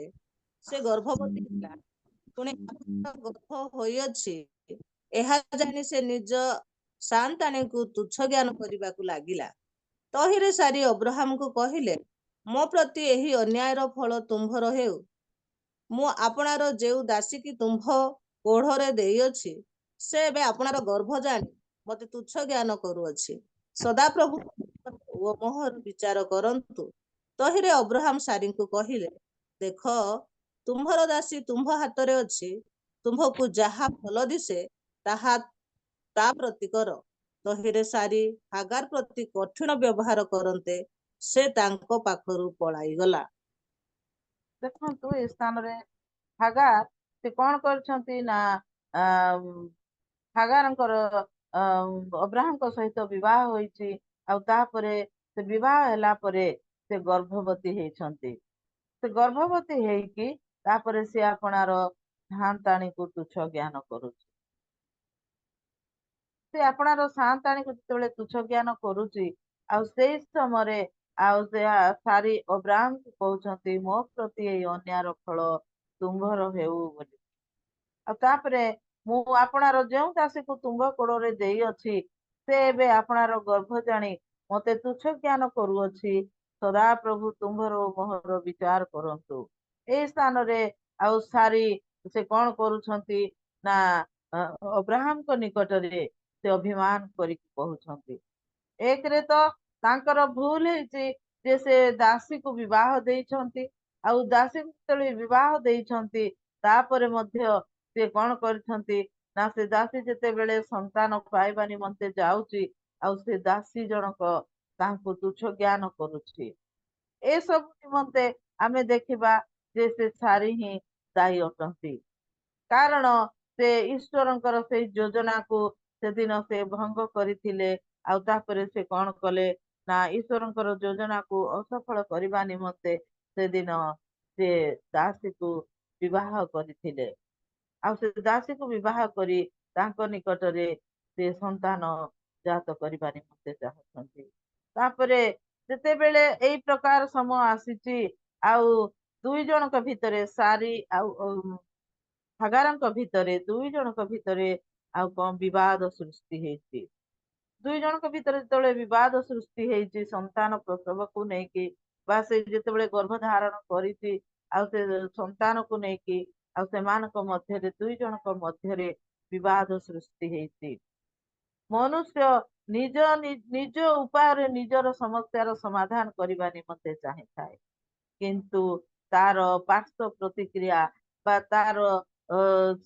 ସେ ଗର୍ଭବତୀ ହେଲା। ପୁଣି ଗର୍ଭ ହୋଇଅଛି ଏହା ଜାଣି ସେ ନିଜ ସାନ୍ତାଣୀକୁ ତୁଚ୍ଛ ଜ୍ଞାନ କରିବାକୁ ଲାଗିଲା। ତହିଁରେ ସାରି ଅବ୍ରାହମକୁ କହିଲେ, ମୋ ପ୍ରତି ଏହି ଅନ୍ୟାୟର ଫଳ ତୁମ୍ଭର ହେଉ। ମୁଁ ଆପଣାର ଯେଉଁ ଦାସୀକି ତୁମ୍ଭ କୋଢ଼ରେ ଦେଇଅଛି ସେ ଏବେ ଆପଣାର ଗର୍ଭ ଜାଣି ମତେ ତୁଚ୍ଛ ଜ୍ଞାନ କରୁଅଛି। ସଦାପ୍ରଭୁ ଓ ମୋହର ବିଚାର କରନ୍ତୁ। ତହିଁରେ ଅବ୍ରାହମ ସାରିଙ୍କୁ କହିଲେ, ଦେଖ ତୁମ୍ଭର ଦାସୀ ତୁମ୍ଭ ହାତରେ ଅଛି, ତୁମ୍ଭକୁ ଯାହା ଭଲ ଦିଶେ ତାହା ତା ପ୍ରତି କର। ତହିଁରେ ସାରି ହାଗାର ପ୍ରତି କଠିନ ବ୍ୟବହାର କରନ୍ତେ ସେ ତାଙ୍କ ପାଖରୁ ପଳାଇଗଲା। ଦେଖନ୍ତୁ ଏ ସ୍ଥାନରେ ହାଗାର ସେ କଣ କରିଛନ୍ତି ନା ହାଗାରଙ୍କର ଅବ୍ରାହମଙ୍କ ସହିତ ବିବାହ ହୋଇଛି। ଆଉ ତାପରେ ସେ ବିବାହ ହେଲା ପରେ ସେ ଗର୍ଭବତୀ ହେଇଛନ୍ତି। ସେ ଗର୍ଭବତୀ ହେଇକି ତାପରେ ସେ ଆପଣାର ସାନ୍ତାଣୀକୁ ତୁଚ୍ଛ ଜ୍ଞାନ କରୁଛି। ସେ ଆପଣାର ସାନ୍ତାଣୀକୁ ଯେତେବେଳେ ତୁଚ୍ଛ ଜ୍ଞାନ କରୁଛି ଆଉ ସେଇ ସମୟରେ ଆଉ ସେ ସାରି ଅବ୍ରାହମକୁ କହୁଛନ୍ତି ମୋ ପ୍ରତି ଏଇ ଅନ୍ୟାୟର ଫଳ ତୁମ୍ଭର ହେଉ ବୋଲି। ଆଉ ତାପରେ ମୁଁ ଆପଣାର ଯେଉଁ ଦାସୀକୁ ତୁମ୍ଭ କୋଡ଼ରେ ଦେଇଅଛି ସେ ଏବେ ଆପଣାର ଗର୍ଭ ଜାଣି ମତେ ତୁଚ୍ଛ ଜ୍ଞାନ କରୁଅଛି। ସଦାପ୍ରଭୁ ତୁମ୍ଭର ଓ ମୋହର ବିଚାର କରନ୍ତୁ। ଏଇ ସ୍ଥାନରେ ଆଉ ସାରି ସେ କଣ କରୁଛନ୍ତି ନା ଅବ୍ରାହମଙ୍କ ନିକଟରେ ସେ ଅଭିମାନ କରିକି କହୁଛନ୍ତି। ଏକରେ ତ ତାଙ୍କର ଭୁଲ ହେଇଛି ଯେ ସେ ଦାସୀକୁ ବିବାହ ଦେଇଛନ୍ତି। ଆଉ ଦାସୀକୁ ଯେତେବେଳେ ବିବାହ ଦେଇଛନ୍ତି ତାପରେ ମଧ୍ୟ ସେ କଣ କରିଛନ୍ତି ନା ସେ ଦାସୀ ଯେତେବେଳେ ସନ୍ତାନ ପାଇବା ନିମନ୍ତେ ଯାଉଛି ଆଉ ସେ ଦାସୀ ଜଣକ ତାଙ୍କୁ ତୁଚ୍ଛ ଜ୍ଞାନ କରୁଛି। ଏସବୁ ନିମନ୍ତେ ଆମେ ଦେଖିବା ଯେ ସେ ସାରି ହିଁ ଦାୟୀ ଅଟନ୍ତି। କାରଣ ସେ ଈଶ୍ୱରଙ୍କର ସେଇ ଯୋଜନାକୁ ସେଦିନ ସେ ଭଙ୍ଗ କରିଥିଲେ। ଆଉ ତାପରେ ସେ କଣ କଲେ ନା ଈଶ୍ୱରଙ୍କର ଯୋଜନାକୁ ଅସଫଳ କରିବା ନିମନ୍ତେ ସେଦିନ ସେ ଦାସୀକୁ ବିବାହ କରିଥିଲେ। ଆଉ ସେ ଦାସୀକୁ ବିବାହ କରି ତାଙ୍କ ନିକଟରେ ସେ ସନ୍ତାନ ଜାତ କରିବା ନିମନ୍ତେ ଚାହୁଁଛନ୍ତି। ତାପରେ ଯେତେବେଳେ ଏଇ ପ୍ରକାର ସମୟ ଆସିଛି ଆଉ ଦୁଇ ଜଣଙ୍କ ଭିତରେ ସାରି ଆଉ ହାଗାରଙ୍କ ଭିତରେ ଦୁଇ ଜଣଙ୍କ ଭିତରେ ଆଉ କଣ ବିବାଦ ସୃଷ୍ଟି ହେଇଛି। ଦୁଇ ଜଣଙ୍କ ଭିତରେ ଯେତେବେଳେ ବିବାଦ ସୃଷ୍ଟି ହେଇଛି ସନ୍ତାନ ପ୍ରସବକୁ ନେଇକି ବା ସେ ଯେତେବେଳେ ଗର୍ଭ ଧାରଣ କରିଛି ଆଉ ସେ ସନ୍ତାନକୁ ନେଇକି ଆଉ ସେମାନଙ୍କ ମଧ୍ୟରେ ଦୁଇ ଜଣଙ୍କ ମଧ୍ୟରେ ବିବାଦ ସୃଷ୍ଟି ହେଇଛି। ମନୁଷ୍ୟ ନିଜ ଉପାୟରେ ନିଜର ସମସ୍ୟାର ସମାଧାନ କରିବା ନିମନ୍ତେ ଚାହିଁଥାଏ। କିନ୍ତୁ ତାର ପାର୍ଶ୍ୱ ପ୍ରତିକ୍ରିୟା ବା ତାର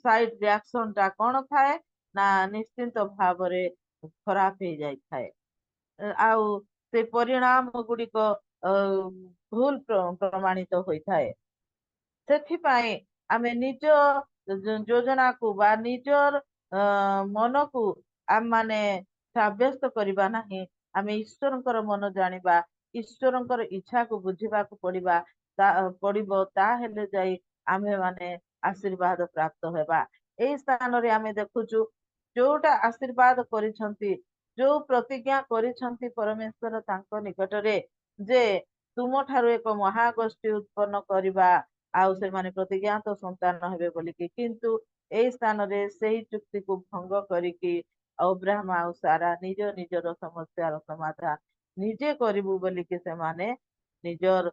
ସାଇଡ ରିଆକ୍ସନ ଟା କଣ ଥାଏ ନା ନିଶ୍ଚିନ୍ତ ଭାବରେ ଖରାପ ହେଇଯାଇଥାଏ। ଆଉ ସେ ପରିଣାମ ଗୁଡିକ ଭୁଲ ପ୍ରମାଣିତ ହୋଇଥାଏ। ସେଥିପାଇଁ ଆମେ ନିଜ ଯୋଜନାକୁ ବା ନିଜର ମନକୁ ଆମେ ମାନେ ସାବ୍ୟସ୍ତ କରିବା ନାହିଁ। ଆମେ ଈଶ୍ୱରଙ୍କର ମନ ଜାଣିବା, ଈଶ୍ୱରଙ୍କର ଇଚ୍ଛାକୁ ବୁଝିବାକୁ ପଡିବ। ତାହେଲେ ଯାଇ ଆମେ ମାନେ ଆଶୀର୍ବାଦ ପ୍ରାପ୍ତ ହେବା। ଏଇ ସ୍ଥାନରେ ଆମେ ଦେଖୁଛୁ ଯୋଉଟା ଆଶୀର୍ବାଦ କରିଛନ୍ତି, ଯୋଉ ପ୍ରତିଜ୍ଞା କରିଛନ୍ତି ପରମେଶ୍ୱର ତାଙ୍କ ନିକଟରେ ଯେ ତୁମ ଠାରୁ ଏକ ମହାଗୋଷ୍ଠୀ ଉତ୍ପନ୍ନ କରିବା ଆଉ ସେମାନେ ପ୍ରତିଜ୍ଞାତ ସନ୍ତାନ ହେବେ ବୋଲିକି। କିନ୍ତୁ ଏଇ ସ୍ଥାନରେ ସେଇ ଚୁକ୍ତିକୁ ଭଙ୍ଗ କରିକି ଅବ୍ରାହମ ଆଉ ସାରା ନିଜର ସମସ୍ୟାର ସମାଧାନ ନିଜେ କରିବୁ ବୋଲିକି ସେମାନେ ନିଜର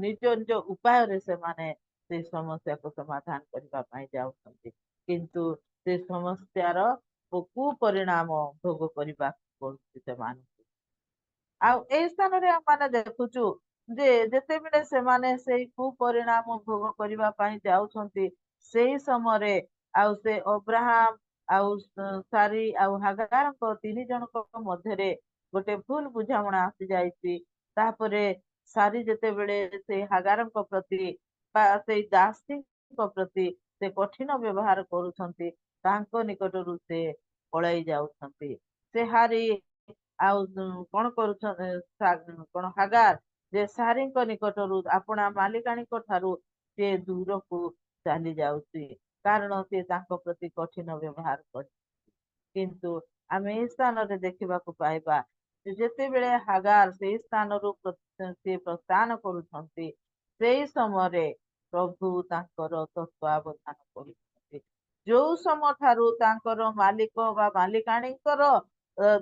ନିଜ ଉପାୟରେ ସେମାନେ ସେ ସମସ୍ୟାକୁ ସମାଧାନ କରିବା ପାଇଁ ଯାଉଛନ୍ତି। କିନ୍ତୁ ସେ ସମସ୍ୟାର କୁପରିଣାମ ଭୋଗ କରିବାକୁ ପଡୁଛି ସେମାନଙ୍କୁ। ଆଉ ଏଇ ସ୍ଥାନରେ ଆମେ ଦେଖୁଛୁ ଯେ ଯେତେବେଳେ ସେମାନେ ସେଇ କୁପରିଣାମ ଭୋଗ କରିବା ପାଇଁ ଯାଉଛନ୍ତି ସେଇ ସମୟରେ ଆଉ ସେ ଅବ୍ରାହମ ଆଉ ସାରି ଆଉ ହାଗାରଙ୍କ ତିନି ଜଣଙ୍କ ମଧ୍ୟରେ ଗୋଟେ ଭୁଲ ବୁଝାମଣା ଆସିଯାଇଛି। ତାପରେ ସାରି ଯେତେବେଳେ ସେ ହାଗାରଙ୍କ ପ୍ରତି ବା ସେଇ ଦାସୀଙ୍କ ପ୍ରତି ସେ କଠିନ ବ୍ୟବହାର କରୁଛନ୍ତି ତାଙ୍କ ନିକଟରୁ ସେ ପଳାଇ ଯାଉଛନ୍ତି। ସେ ହାରି ଆଉ କଣ କରୁଛନ୍ତି କଣ ହାଗାର ଯେ ସାରୀଙ୍କ ନିକଟରୁ ଆପଣା ମାଲିକାଣୀଙ୍କ ଠାରୁ ସେ ଦୂରକୁ ଚାଲି ଯାଉଛି, କାରଣ ସେ ତାଙ୍କ ପ୍ରତି କଠିନ ବ୍ୟବହାର କରି। କିନ୍ତୁ ଆମେ ଏହି ସ୍ଥାନରେ ଦେଖିବାକୁ ପାଇବା ଯେ ଯେତେବେଳେ ହାଗାର ସେଇ ସ୍ଥାନରୁ ସେ ପ୍ରସ୍ଥାନ କରୁଛନ୍ତି, ସେଇ ସମୟରେ ପ୍ରଭୁ ତାଙ୍କର ତତ୍ତ୍ୱାବଧାନ କରୁଛନ୍ତି। ଯୋଉ ସମୟ ଠାରୁ ତାଙ୍କର ମାଲିକ ବା ମାଲିକାଣୀଙ୍କର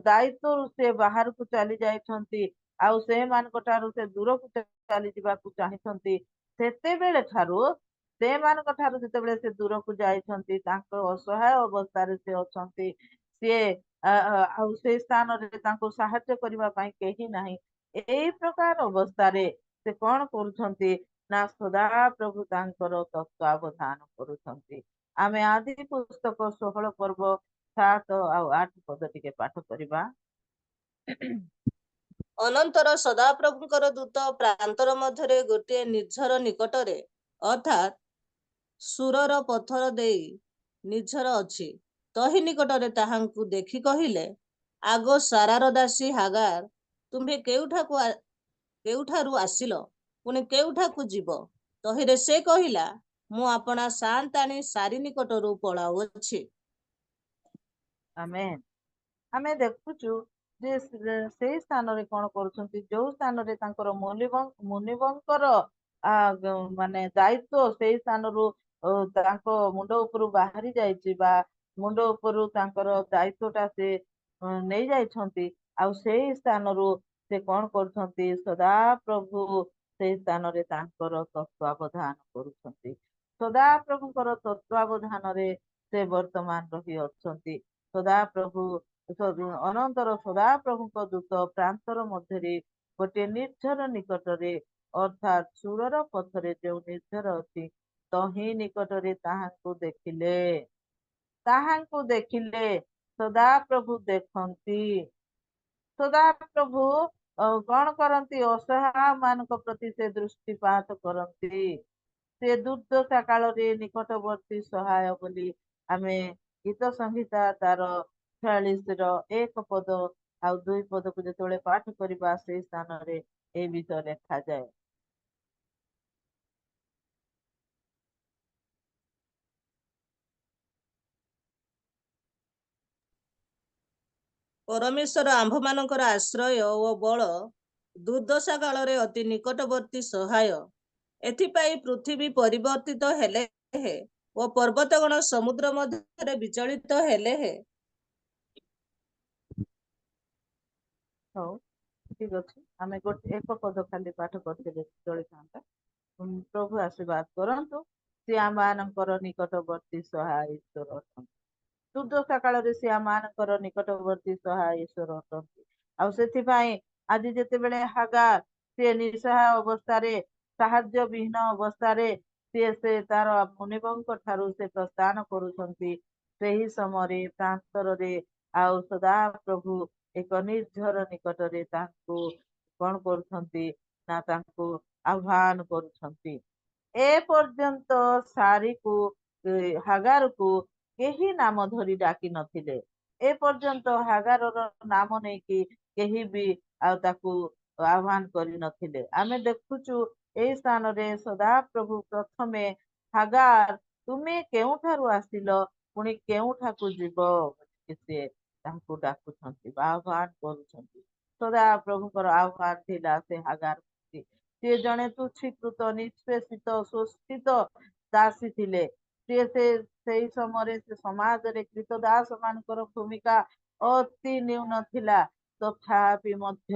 ଦାୟିତ୍ୱରୁ ସେ ବାହାରକୁ ଚାଲି ଯାଇଛନ୍ତି, ଆଉ ସେମାନଙ୍କ ଠାରୁ ସେ ଦୂରକୁ ଚାଲି ଯିବାକୁ ଚାହିଁଛନ୍ତି, ସେତେବେଳେ ଠାରୁ ସେମାନଙ୍କ ଠାରୁ ଯେତେବେଳେ ସେ ଦୂରକୁ ଯାଇଛନ୍ତି, ତାଙ୍କ ଅସହାୟ ଅବସ୍ଥାରେ ସେ ଅଛନ୍ତି, ସିଏ ଆଉ ସେଇ ସ୍ଥାନରେ ତାଙ୍କୁ ସାହାଯ୍ୟ କରିବା ପାଇଁ କେହି ନାହିଁ। ଏଇ ପ୍ରକାର ଅବସ୍ଥାରେ ସେ କଣ କରୁଛନ୍ତି ନା ସଦା ପ୍ରଭୁ ତାଙ୍କର ତତ୍ତ୍ୱାବଧାନ କରୁଛନ୍ତି। ଆମେ ଆଦି ପୁସ୍ତକ 16 ପର୍ବ 7 ଆଉ 8 ପଦ ଟିକେ ପାଠ କରିବା। ଅନନ୍ତର ସଦାପ୍ରଭୁଙ୍କର ଦୂତ ପ୍ରାନ୍ତର ମଧ୍ୟରେ ଗୋଟିଏ ନିର୍ଝର ନିକଟରେ ଅର୍ଥାତ୍ ସୁରର ପଥର ଦେଇ ନିର୍ଝର ଅଛି, ତହି ନିକଟରେ ତାହାଙ୍କୁ ଦେଖି କହିଲେ, ଆଗ ସାରାର ଦାସୀ ହାଗାର, ତୁମ୍ଭେ କେଉଠାରୁ ଆସିଲ, ପୁଣି କେଉଠାକୁ ଯିବ? ତହିରେ ସେ କହିଲା, ମୁଁ ଆପଣା ସାନ୍ତାଣୀ ସାରି ନିକଟରୁ ପଳାଉଅଛି। ଆମେନ୍। ଆମେ ଦେଖୁଛୁ ଯେ ସେଇ ସ୍ଥାନରେ କଣ କରୁଛନ୍ତି, ଯୋଉ ସ୍ଥାନରେ ତାଙ୍କର ମୁନିବଙ୍କର ମାନେ ଦାୟିତ୍ୱ ସେଇ ସ୍ଥାନରୁ ତାଙ୍କ ମୁଣ୍ଡ ଉପରୁ ବାହାରି ଯାଇଛି, ବା ମୁଣ୍ଡ ଉପରୁ ତାଙ୍କର ଦାୟିତ୍ୱଟା ସେ ନେଇ ଯାଇଛନ୍ତି, ଆଉ ସେଇ ସ୍ଥାନରୁ ସେ କଣ କରୁଛନ୍ତି, ସଦା ପ୍ରଭୁ ସେଇ ସ୍ଥାନରେ ତାଙ୍କର ତତ୍ତ୍ୱାବଧାନ କରୁଛନ୍ତି। ସଦା ପ୍ରଭୁଙ୍କର ତତ୍ତ୍ୱାବଧାନରେ ସେ ବର୍ତ୍ତମାନ ରହି ଅଛନ୍ତି। ସଦାପ୍ରଭୁ ଅନନ୍ତର ସଦାପ୍ରଭୁଙ୍କ ଦୂତ ପ୍ରାନ୍ତର ମଧ୍ୟରେ ଗୋଟିଏ ନିର୍ଝର ନିକଟରେ ଅର୍ଥାତ୍ ସୁରର ପଥରେ ଯେଉଁ ନିର୍ଝର ଅଛି, ତହିଁ ନିକଟରେ ତାହାଙ୍କୁ ଦେଖିଲେ ସଦାପ୍ରଭୁ ଦେଖନ୍ତି। ସଦାପ୍ରଭୁ କଣ କରନ୍ତି, ଅସହାୟ ମାନଙ୍କ ପ୍ରତି ସେ ଦୃଷ୍ଟିପାତ କରନ୍ତି। ସେ ଦୁର୍ଦ୍ଦଶା କାଳରେ ନିକଟବର୍ତ୍ତୀ ସହାୟ ବୋଲି ଆମେ ଗୀତ ସଂହିତା ତାର 46ର 1 ପଦ ଆଉ 2 ପଦକୁ ଯେତେବେଳେ ପାଠ କରିବା, ସେଇ ସ୍ଥାନରେ ଏ ବିଷୟ ଲେଖାଯାଏ। ପରମେଶ୍ୱର ଆମ୍ଭମାନଙ୍କର ଆଶ୍ରୟ ଓ ବଳ, ଦୁର୍ଦ୍ଦଶା କାଳରେ ଅତି ନିକଟବର୍ତ୍ତୀ ସହାୟ। ଏଥିପାଇଁ ପୃଥିବୀ ପରିବର୍ତ୍ତିତ ହେଲେ ହେ ଓ ପର୍ବତଗଣ ସମୁଦ୍ର ମଧ୍ୟରେ ବିଚଳିତ ହେଲେ ହେ। ହଉ, ଠିକ ଅଛି, ଆମେ ଗୋଟେ 1 ପଦ ଖାଲି ପାଠ କରିଥିଲେ ଚଳିଥାନ୍ତା। ପ୍ରଭୁ ଆଶୀର୍ବାଦ କରନ୍ତୁ। ସେ ଆମମାନଙ୍କର ନିକଟବର୍ତ୍ତୀ ସହାୟ ଈଶ୍ୱର ଅଛନ୍ତି। ଦୁର୍ଦ୍ଦଶା କାଳରେ ସେ ଆମମାନଙ୍କର ନିକଟବର୍ତ୍ତୀ ସହାୟ ଈଶ୍ୱର ଅଛନ୍ତି। ଆଉ ସେଥିପାଇଁ ଆଜି ଯେତେବେଳେ ହାଗାର ସେ ନିଃସହାୟ ଅବସ୍ଥାରେ, ସାହାଯ୍ୟ ବିହୀନ ଅବସ୍ଥାରେ ସେ ତାର ମୁନିବଙ୍କ ଠାରୁ ସେ ପ୍ରସ୍ଥାନ କରୁଛନ୍ତି, ସେହି ସମୟରେ ପ୍ରାନ୍ତରରେ ଆଉ ସଦା ପ୍ରଭୁ ଏକ ନିର୍ଝର ନିକଟରେ ତାଙ୍କୁ କଣ କରୁଛନ୍ତି ନା ତାଙ୍କୁ ଆହ୍ୱାନ କରୁଛନ୍ତି। ଏ ପର୍ଯ୍ୟନ୍ତ ହାଗାରକୁ କେହି ନାମ ଧରି ଡାକି ନଥିଲେ। ଏ ପର୍ଯ୍ୟନ୍ତ ହାଗାରର ନାମ ନେଇକି କେହି ବି ଆଉ ତାକୁ ଆହ୍ୱାନ କରିନଥିଲେ। ଆମେ ଦେଖୁଛୁ ଏଇ ସ୍ଥାନରେ ସଦାପ୍ରଭୁ ପ୍ରଥମେ ହାଗାର, ତୁମେ କେଉଁଠାରୁ ଆସିଲ, ପୁଣି କେଉଁଠାକୁ ଯିବ, ସେ ତାଙ୍କୁ ଡାକୁଛନ୍ତି ବା ଆହ୍ୱାନ କରୁଛନ୍ତି। ସଦାପ୍ରଭୁଙ୍କର ଆହ୍ୱାନ ଥିଲା ସେ ହାଗାର ପ୍ରତି। ସିଏ ଜଣେ ତୁଚ୍ଛୀକୃତ, ନିଷ୍ପେଷିତ, ଶୋଷିତ ଦାସୀ ଥିଲେ। ସେଇ ସମୟରେ ସେ ସମାଜରେ କ୍ରୀତଦାସ ମାନଙ୍କର ଭୂମିକା ଅତି ନ୍ୟୁନ ଥିଲା। ତଥାପି ମଧ୍ୟ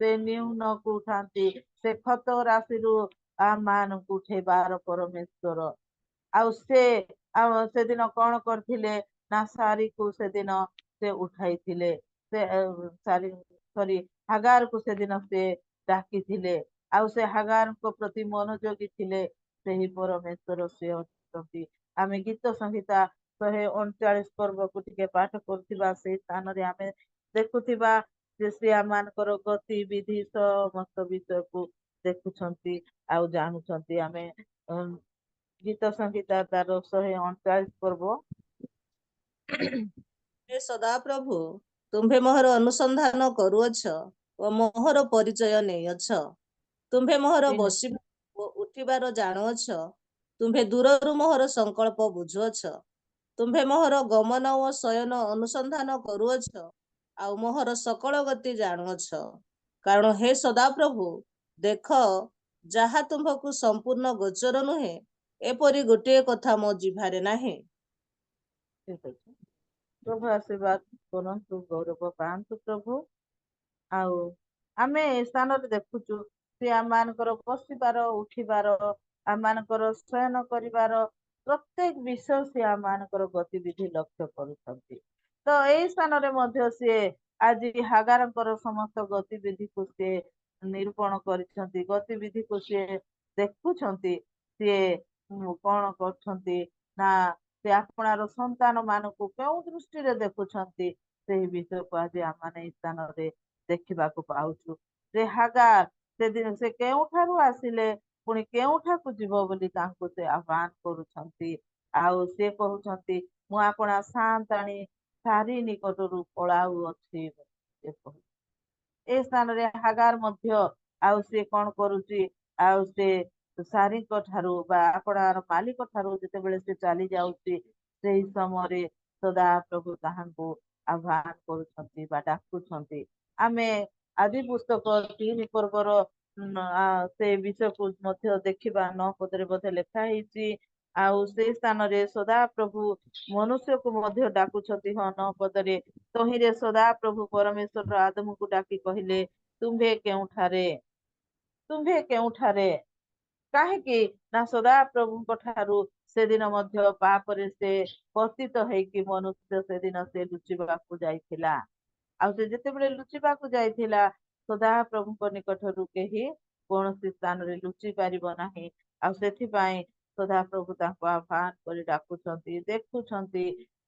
ସେ ନ୍ୟୁନକୁ ଉଠାନ୍ତି, ସେ କ୍ଷତ ରାଶିରୁ ଆମମାନଙ୍କୁ ଉଠେଇବାର ପରମେଶ୍ୱର। ଆଉ ସେଦିନ କଣ କରିଥିଲେ ନା ସାରିକୁ ସେଦିନ ସେ ଉଠାଇଥିଲେ। ହାଗାରକୁ ସେଦିନ ସେ ଡାକିଥିଲେ, ଆଉ ସେ ହାଗାରଙ୍କ ପ୍ରତି ମନୋଯୋଗୀ ଥିଲେ। ସେହି ପରମେଶ୍ୱର ସେ ଅଛନ୍ତି। ଆମେ ଗୀତ ସଂହିତା 139 ପର୍ବକୁ ଟିକେ ପାଠ କରୁଥିବା, ସେଇ ସ୍ଥାନରେ ଆମେ ଦେଖୁଥିବା ଯେ ସେ ଆମମାନଙ୍କର ଗତିବିଧି ସମସ୍ତ ବିଷୟକୁ ଦେଖୁଛନ୍ତି ଆଉ ଜାଣୁଛନ୍ତି। ଆମେ ଗୀତ ସଂହିତା ତାର 139 ପର୍ବ। ହେ ସଦାପ୍ରଭୁ, ତୁମ୍ଭେ ମୋହର ଅନୁସନ୍ଧାନ କରୁଅଛ ଓ ମୋହର ପରିଚୟ ନେଇଅଛ। ତୁମ୍ଭେ ମୋହର ତିନି। ବସିବା ଓ ଉଠିବାର ଜାଣୁଅଛ। ତୁମ୍ଭେ ଦୂରରୁ ମୋହର ସଂକଳ୍ପ ବୁଝୁଅଛ। ତୁମ୍ଭେ ମୋହର ଗମନ ଓ ଶୟନ ଅନୁସନ୍ଧାନ କରୁଅଛ, ଆଉ ମୋହର ସକଳ ଗତି ଜାଣୁଅଛ। କାରଣ ହେ ସଦାପ୍ରଭୁ, ଦେଖ, ଯାହା ତୁମ୍ଭକୁ ସମ୍ପୂର୍ଣ୍ଣ ଗୋଚର ନୁହେଁ, ଏପରି ଗୋଟିଏ କଥା ମୋ ଜିଭରେ ନାହିଁ। ଠିକ ଅଛି। ପ୍ରଭୁ ଆଶୀର୍ବାଦ କରନ୍ତୁ, ଗୌରବ ପାଆନ୍ତୁ ପ୍ରଭୁ। ଆଉ ଆମେ ଏ ସ୍ଥାନରେ ଦେଖୁଛୁ ସେ ଆମମାନଙ୍କର ବସିବାର, ଉଠିବାର, ଆମମାନଙ୍କର ଶୟନ କରିବାର ପ୍ରତ୍ୟେକ ବିଷୟ ସେ ଆମମାନଙ୍କର ଗତିବିଧି ଲକ୍ଷ୍ୟ କରୁଛନ୍ତି। ତ ଏଇ ସ୍ଥାନରେ ମଧ୍ୟ ସିଏ ଆଜି ହାଗାରଙ୍କର ସମସ୍ତ ଗତିବିଧିକୁ ସିଏ ନିରୂପଣ କରିଛନ୍ତି, ଗତିବିଧିକୁ ସିଏ ଦେଖୁଛନ୍ତି। ସିଏ କଣ କରୁଛନ୍ତି ନା ସେ ଆପଣାର ସନ୍ତାନ ମାନଙ୍କୁ କେଉଁ ଦୃଷ୍ଟିରେ ଦେଖୁଛନ୍ତି, ସେହି ବିଷୟକୁ ଆଜି ଆମମାନେ ଏଇ ସ୍ଥାନରେ ଦେଖିବାକୁ ପାଉଛୁ। ଯେ ହାଗାର ସେଦିନ ସେ କେଉଁଠାରୁ ଆସିଲେ, ପୁଣି କେଉଁଠାକୁ ଯିବ ବୋଲି ତାଙ୍କୁ ସେ ଆହ୍ୱାନ କରୁଛନ୍ତି। ଆଉ ସେ କହୁଛନ୍ତି, ମୁଁ ଆପଣା ସାନ୍ତାଣୀ ସାରି ନିକଟରୁ ପଳାଉଅଛି। ଏ ସ୍ଥାନରେ ହାଗାର ମଧ୍ୟ ଆଉ ସେ କଣ କରୁଛି, ଆଉ ସେ ସାରିଙ୍କ ଠାରୁ ବା ଆପଣାର ମାଲିକ ଠାରୁ ଯେତେବେଳେ ସେ ଚାଲି ଯାଉଛି, ସେହି ସମୟରେ ସଦା ପ୍ରଭୁ ତାହାଙ୍କୁ ଆହ୍ୱାନ କରୁଛନ୍ତି ବା ଡାକୁଛନ୍ତି। ଆମେ ଆଦି ପୁସ୍ତକ 3 ପର୍ବର ସେ ବିଷୟକୁ ମଧ୍ୟ ଦେଖିବା। 9 ପଦରେ ବୋଧେ ଲେଖା ହେଇଛି। ଆଉ ସେ ସ୍ଥାନରେ ସଦା ପ୍ରଭୁ ମନୁଷ୍ୟକୁ ମଧ୍ୟ ଡାକୁଛନ୍ତି। ହଁ, 9 ପଦରେ, ତହିଁରେ ସଦା ପ୍ରଭୁ ପରମେଶ୍ୱର ଆଦମକୁ ଡାକି କହିଲେ, ତୁମ୍ଭେ କେଉଁଠାରେ? ତୁମ୍ଭେ କେଉଁଠାରେ? କାହିଁକି ନା ସଦା ପ୍ରଭୁଙ୍କ ଠାରୁ ସେଦିନ ମଧ୍ୟ ପାପରେ ସେ ପତିତ ହେଇକି ମନୁଷ୍ୟ ସେଦିନ ସେ ଲୁଚିବାକୁ ଯାଇଥିଲା। ଆଉ ସେ ଯେତେବେଳେ ଲୁଚିବାକୁ ଯାଇଥିଲା, ସଦା ପ୍ରଭୁଙ୍କ ନିକଟରୁ କେହି କୌଣସି ସ୍ଥାନରେ ଲୁଚି ପାରିବ ନାହିଁ। ଆଉ ସେଥିପାଇଁ ସଦା ପ୍ରଭୁ ତାଙ୍କୁ ଆହ୍ୱାନ କରି ଡାକୁଛନ୍ତି, ଦେଖୁଛନ୍ତି।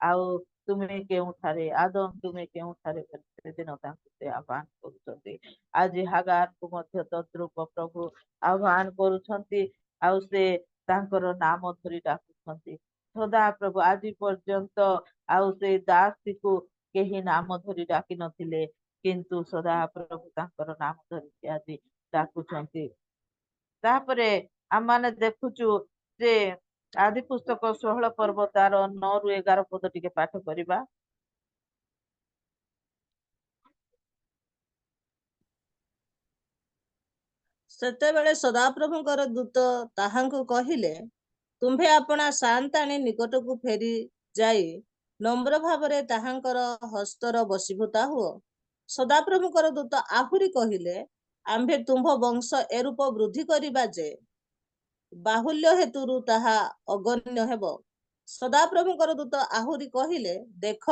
ଆଉ ତୁମେ କେଉଁଠାରେ ଆଦମ, ତୁମେ କେଉଁଠାରେ? ସେଦିନ ତାଙ୍କୁ ସେ ଆହ୍ୱାନ କରୁଛନ୍ତି। ଆଜି ହାଗାରକୁ ମଧ୍ୟ ତଦ୍ରୂପ ପ୍ରଭୁ ଆହ୍ୱାନ କରୁଛନ୍ତି, ଆଉ ସେ ତାଙ୍କର ନାମ ଧରି ଡାକୁଛନ୍ତି। ସଦା ପ୍ରଭୁ ଆଜି ପର୍ଯ୍ୟନ୍ତ ଆଉ ସେ ଦାସୀକୁ କେହି ନାମ ଧରି ଡାକି ନଥିଲେ, କିନ୍ତୁ ସଦା ପ୍ରଭୁ ତାଙ୍କର ନାମ ଧରିକି ଆଜି ଡାକୁଛନ୍ତି। ତାପରେ ଆମମାନେ ଦେଖୁଛୁ ଯେ ଆଦି ପୁସ୍ତକ 16 ପର୍ବ ତାର 9 ରୁ 11 ପଦ ଟିକେ ପାଠ କରିବା। ସେତେବେଳେ ସଦାପ୍ରଭୁଙ୍କର ଦୂତ ତାହାଙ୍କୁ କହିଲେ, ତୁମ୍ଭେ ଆପଣା ସାନ୍ତାଣୀ ନିକଟକୁ ଫେରି ଯାଇ ନମ୍ର ଭାବରେ ତାହାଙ୍କର ହସ୍ତର ବଶୀଭୂତା ହୁଅ। ସଦାପ୍ରଭୁଙ୍କର ଦୂତ ଆହୁରି କହିଲେ, ଆମ୍ଭେ ତୁମ୍ଭ ବଂଶ ଏରୂପ ବୃଦ୍ଧି କରିବା ଯେ ବାହୁଲ୍ୟ ହେତୁରୁ ତାହା ଅଗଣ୍ୟ ହେବ। ସଦାପ୍ରଭୁଙ୍କର ଦୂତ ଆହୁରି କହିଲେ, ଦେଖ,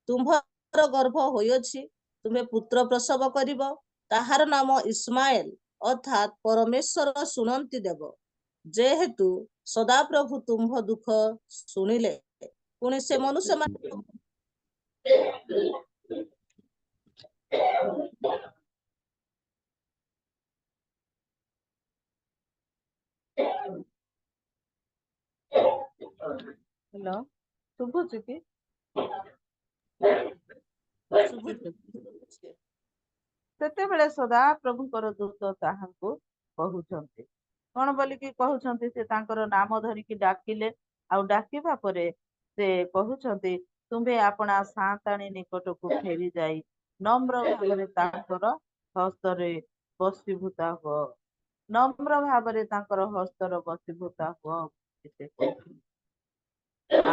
ତୁମ୍ଭର ଗର୍ଭ ହୋଇଅଛି, ତୁମ୍ଭେ ପୁତ୍ର ପ୍ରସବ କରିବ, ତାହାର ନାମ ଇସ୍ମାଏଲ, ଅର୍ଥାତ୍ ପରମେଶ୍ୱର ଶୁଣନ୍ତି ଦେବ। ଯେହେତୁ ସଦାପ୍ରଭୁ ତୁମ୍ଭ ଦୁଃଖ ଶୁଣିଲେ, ପୁଣି ସେ ମନୁଷ୍ୟମାନଙ୍କୁ ହ୍ୟାଲୋ, ଶୁଭୁଛି କି? ସେତେବେଳେ ସଦା ପ୍ରଭୁଙ୍କର ଦୂତ ତାହାଙ୍କୁ କହୁଛନ୍ତି, କଣ ବୋଲିକି କହୁଛନ୍ତି? ସେ ତାଙ୍କର ନାମ ଧରିକି ଡାକିଲେ, ଆଉ ଡାକିବା ପରେ ସେ କହୁଛନ୍ତି, ତୁମ୍ଭେ ଆପଣା ସାନ୍ତାଣୀ ନିକଟକୁ ଫେରି ଯାଇ ନମ୍ର ଭାବରେ ତାଙ୍କର ହସ୍ତରେ ବଶୀଭୂତା ହୁଅ। ନମ୍ର ଭାବରେ ତାଙ୍କର ହସ୍ତର ବଶୀଭୂତା ହୁଅ।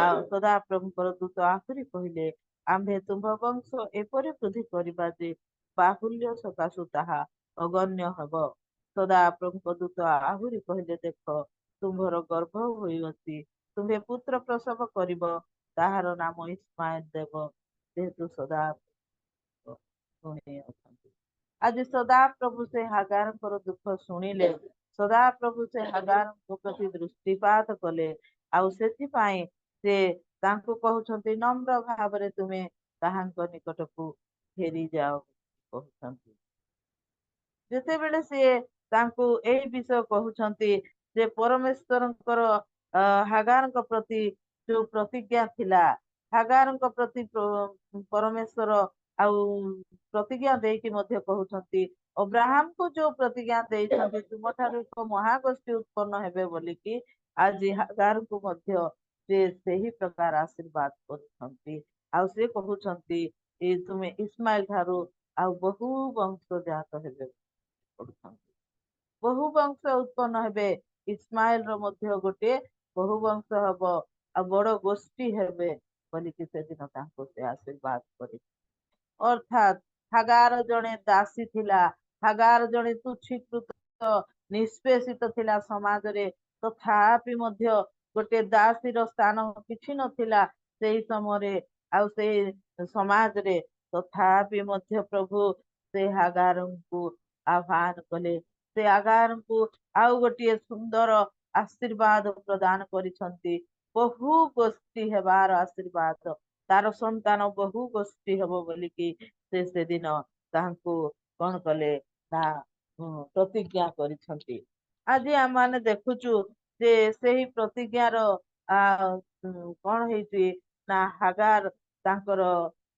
ଆଉ ସଦା ପ୍ରଭୁଙ୍କର ଦୂତ ଆହୁରି କହିଲେ, ଆମ୍ଭେ ତୁମ୍ଭ ବଂଶ ଏପରି ବୃଦ୍ଧି କରିବା ଯେ ବାହୁଲ୍ୟ ସକାଶୁ ତାହା ଅଗଣ୍ୟ ହେବ। ସଦା ପ୍ରଭୁଙ୍କ ଦୂତ ଆହୁରି କହିଲେ, ଦେଖ, ତୁମ୍ଭର ଗର୍ଭ ହୋଇଅଛି, ତୁମ୍ଭେ ପୁତ୍ର ପ୍ରସବ କରିବ, ତାହାର ନାମ ଇସ୍ମାଏଲ ଦେବ। ଯେହେତୁ ସଦା ଶୁଣି ଅଛନ୍ତି। ଆଜି ସଦା ପ୍ରଭୁ ସେ ହାଗାରଙ୍କର ଦୁଃଖ ଶୁଣିଲେ, ସଦା ପ୍ରଭୁ ସେ ହାଗାରଙ୍କ ପ୍ରତି ଦୃଷ୍ଟିପାତ କଲେ। ଆଉ ସେଥିପାଇଁ ସେ ତାଙ୍କୁ କହୁଛନ୍ତି, ନମ୍ର ଭାବରେ ତୁମେ ତାହାଙ୍କ ନିକଟକୁ ଫେରି ଯାଅ କହୁଛନ୍ତି। ଯେତେବେଳେ ସିଏ ତାଙ୍କୁ ଏଇ ବିଷୟ କହୁଛନ୍ତି, ଯେ ପରମେଶ୍ୱରଙ୍କର ହାଗାରଙ୍କ ପ୍ରତି ଯୋଉ ପ୍ରତିଜ୍ଞା ଥିଲା, ହାଗାରଙ୍କ ପ୍ରତି ପରମେଶ୍ୱର ଆଉ ପ୍ରତିଜ୍ଞା ଦେଇକି ମଧ୍ୟ କହୁଛନ୍ତି ଅବ୍ରାହମକୁ ଯୋଉ ପ୍ରତିଜ୍ଞା ଦେଇଛନ୍ତି ତୁମଠାରୁ ଏକ ମହାଗୋଷ୍ଠୀ ଉତ୍ପନ୍ନ ହେବେ ବୋଲିକି ଆଜି ହାଗାରକୁ ମଧ୍ୟ ସେ ସେହି ପ୍ରକାର ଆଶୀର୍ବାଦ କରୁଛନ୍ତି। ଆଉ ସେ କହୁଛନ୍ତି ତୁମେ ଇସ୍ମାଇଲ ଠାରୁ ଆଉ ବହୁ ବଂଶ ଜାତ ହେବେ କରୁଛନ୍ତି। ବହୁ ବଂଶ ଉତ୍ପନ୍ନ ହେବେ, ଇସ୍ମାଇଲ ର ମଧ୍ୟ ଗୋଟେ ବହୁ ବଂଶ ହବ ଆଉ ବଡ ଗୋଷ୍ଠୀ ହେବେ ବୋଲିକି ସେଦିନ ତାଙ୍କୁ ସେ ଆଶୀର୍ବାଦ କରି ଅର୍ଥାତ୍ ହାଗାର ଜଣେ ଦାସୀ ଥିଲା, ହାଗାର ଜଣେ ତୁଚ୍ଛୀକୃତ ନିଷ୍ପେଷିତ ଥିଲା ସମାଜରେ, ତଥାପି ମଧ୍ୟ ଗୋଟେ ଦାସୀର ସ୍ଥାନ କିଛି ନଥିଲା ସେଇ ସମୟରେ ଆଉ ସେଇ ସମାଜରେ, ତଥାପି ମଧ୍ୟ ପ୍ରଭୁ ସେ ହାଗାରଙ୍କୁ ଆହ୍ୱାନ କଲେ। ସେ ଆଗାରଙ୍କୁ ଆଉ ଗୋଟିଏ ସୁନ୍ଦର ଆଶୀର୍ବାଦ ପ୍ରଦାନ କରିଛନ୍ତି, ବହୁ ଗୋଷ୍ଠୀ ହେବାର ଆଶୀର୍ବାଦ, ତାର ସନ୍ତାନ ବହୁ ଗୋଷ୍ଠୀ ହବ ବୋଲିକି ସେ ସେଦିନ ତାଙ୍କୁ କଣ କଲେ ନା ପ୍ରତିଜ୍ଞା କରିଛନ୍ତି। ଆଜି ଆମମାନେ ଦେଖୁଛୁ ଯେ ସେହି ପ୍ରତିଜ୍ଞାର କଣ ହେଇଛି ନା ହାଗାର ତାଙ୍କର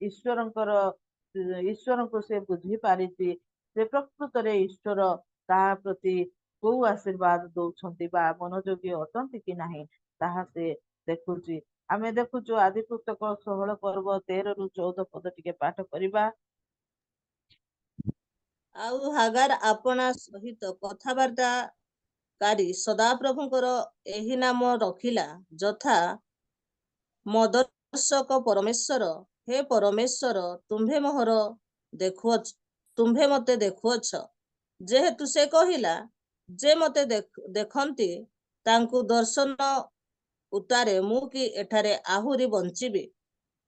ଈଶ୍ୱରଙ୍କୁ ସେ ବୁଝି ପାରିଛି ସେ ପ୍ରକୃତରେ ଈଶ୍ୱର ତାହା ପ୍ରତି କୋଉ ଆଶୀର୍ବାଦ ଦଉଛନ୍ତି ବା ମନୋଯୋଗୀ ଅଟନ୍ତି କି ନାହିଁ ତାହା ସେ ଦେଖୁଛି। ଆମେ ଦେଖୁଛୁ ଆଦି ପୁସ୍ତକ 16 ପର୍ବ 13 ରୁ 14 ପଦ ଟିକେ ପାଠ କରିବା। ଆଉ ହାଗାର ଆପଣା ସହିତ କଥାବାର୍ତ୍ତା କାରି ସଦାପ୍ରଭୁଙ୍କର ଏହି ନାମ ରଖିଲା, ଯଥା ମଦର୍ଶକ ପରମେଶ୍ୱର, ହେ ପରମେଶ୍ୱର ତୁମ୍ଭେ ମତେ ଦେଖୁଅଛ। ଯେହେତୁ ସେ କହିଲା ଯେ ମତେ ଦେଖନ୍ତି ତାଙ୍କୁ ଦର୍ଶନ ଉତ୍ତାରେ ମୁଁ କି ଏଠାରେ ଆହୁରି ବଞ୍ଚିବି।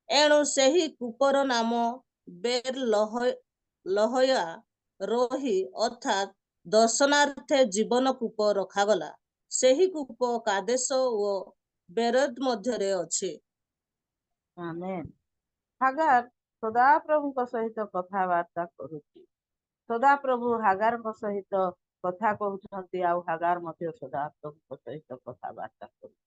ଏଣୁ ସେହି କୂପର ନାମ ବେର୍ ଲହୟା ରୋହି ଅର୍ଥାତ୍ ଦର୍ଶନାର୍ଥେ ଜୀବନ କୂପ ରଖାଗଲା। ସେହି କୂପ କାଦେଶ ଓ ବେରଦ ମଧ୍ୟରେ ଅଛି। ଆମେନ୍। ହାଗାର ସଦାପ୍ରଭୁଙ୍କ ସହିତ କଥାବାର୍ତ୍ତା କରୁଛି। ସଦାପ୍ରଭୁ ହାଗାରଙ୍କ ସହିତ କଥା କହୁଛନ୍ତି ଆଉ ହାଗାର ମଧ୍ୟ ସଦାପ୍ରଭୁଙ୍କ ସହିତ କଥାବାର୍ତ୍ତା କରୁଛି।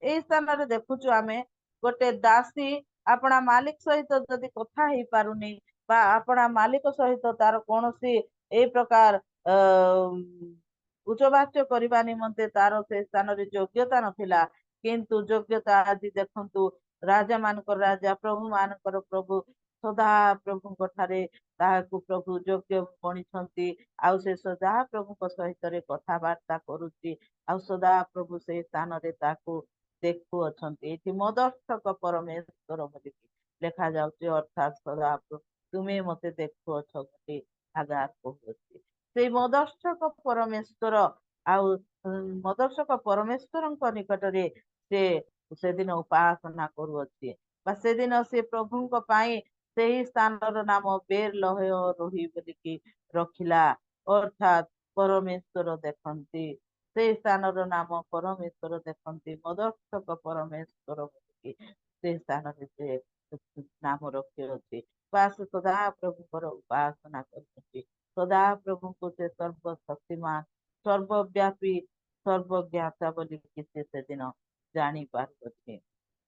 ଏଇ ସ୍ଥାନରେ ଦେଖୁଛୁ ଆମେ ଗୋଟେ ଦାସୀ ଆପଣା ମାଲିକ ସହିତ ଯଦି କଥା ହେଇପାରୁନି ବା ଆପଣା ମାଲିକ ସହିତ ତାର କୌଣସି ଏଇ ପ୍ରକାର ଉଚ୍ଚବାଚ୍ୟ କରିବା ନିମନ୍ତେ ତାର ସେ ସ୍ଥାନରେ ଯୋଗ୍ୟତା ନଥିଲା, କିନ୍ତୁ ଯୋଗ୍ୟତା ଆଜି ଦେଖନ୍ତୁ ରାଜା ମାନଙ୍କର ରାଜା, ପ୍ରଭୁ ମାନଙ୍କର ପ୍ରଭୁ ସଦା ପ୍ରଭୁଙ୍କ ଠାରେ ତାହାକୁ ପ୍ରଭୁ ଯୋଗ୍ୟ ଗଣିଛନ୍ତି। ଆଉ ସେ ସଦା ପ୍ରଭୁଙ୍କ ସହିତ କଥାବାର୍ତ୍ତା କରୁଛି ଆଉ ସଦା ପ୍ରଭୁ ସେ ସ୍ଥାନରେ ତାକୁ ଦେଖୁଅଛନ୍ତି। ଏଠି ମଦର୍ଶକ ପରମେଶ୍ୱର ବୋଲିକି ଲେଖା ଯାଉଛି, ଅର୍ଥାତ୍ ସଦା ତୁମେ ମତେ ଦେଖୁଅଛ ବୋଲି ହାଗାର କହୁଅଛି। ସେଇ ମଦର୍ଶକ ପରମେଶ୍ୱର ଆଉ ମଦର୍ଶକ ପରମେଶ୍ୱରଙ୍କ ନିକଟରେ ସେ ସେଦିନ ଉପାସନା କରୁଅଛି ବା ସେଦିନ ସେ ପ୍ରଭୁଙ୍କ ପାଇଁ ସେହି ସ୍ଥାନର ନାମ ବେର୍ ଲହୟ ରୋହି ବୋଲିକି ରଖିଲା, ଅର୍ଥାତ୍ ପରମେଶ୍ୱର ଦେଖନ୍ତି। ସେଇ ସ୍ଥାନର ନାମ ପରମେଶ୍ୱର ଦେଖନ୍ତି, ମଦର୍ଶକ ପରମେଶ୍ୱର ବୋଲିକି ସେ ସ୍ଥାନରେ ସେ ନାମ ରଖିଅଛି। ବା ସେ ସଦା ପ୍ରଭୁଙ୍କର ଉପାସନା କରୁଛନ୍ତି। ସଦା ପ୍ରଭୁଙ୍କୁ ସେ ସର୍ବଶକ୍ତିମାନ, ସର୍ବବ୍ୟାପୀ, ସର୍ବଜ୍ଞାତା ବୋଲିକି ସେ ସେଦିନ ଜାଣି ପାରୁଅଛି।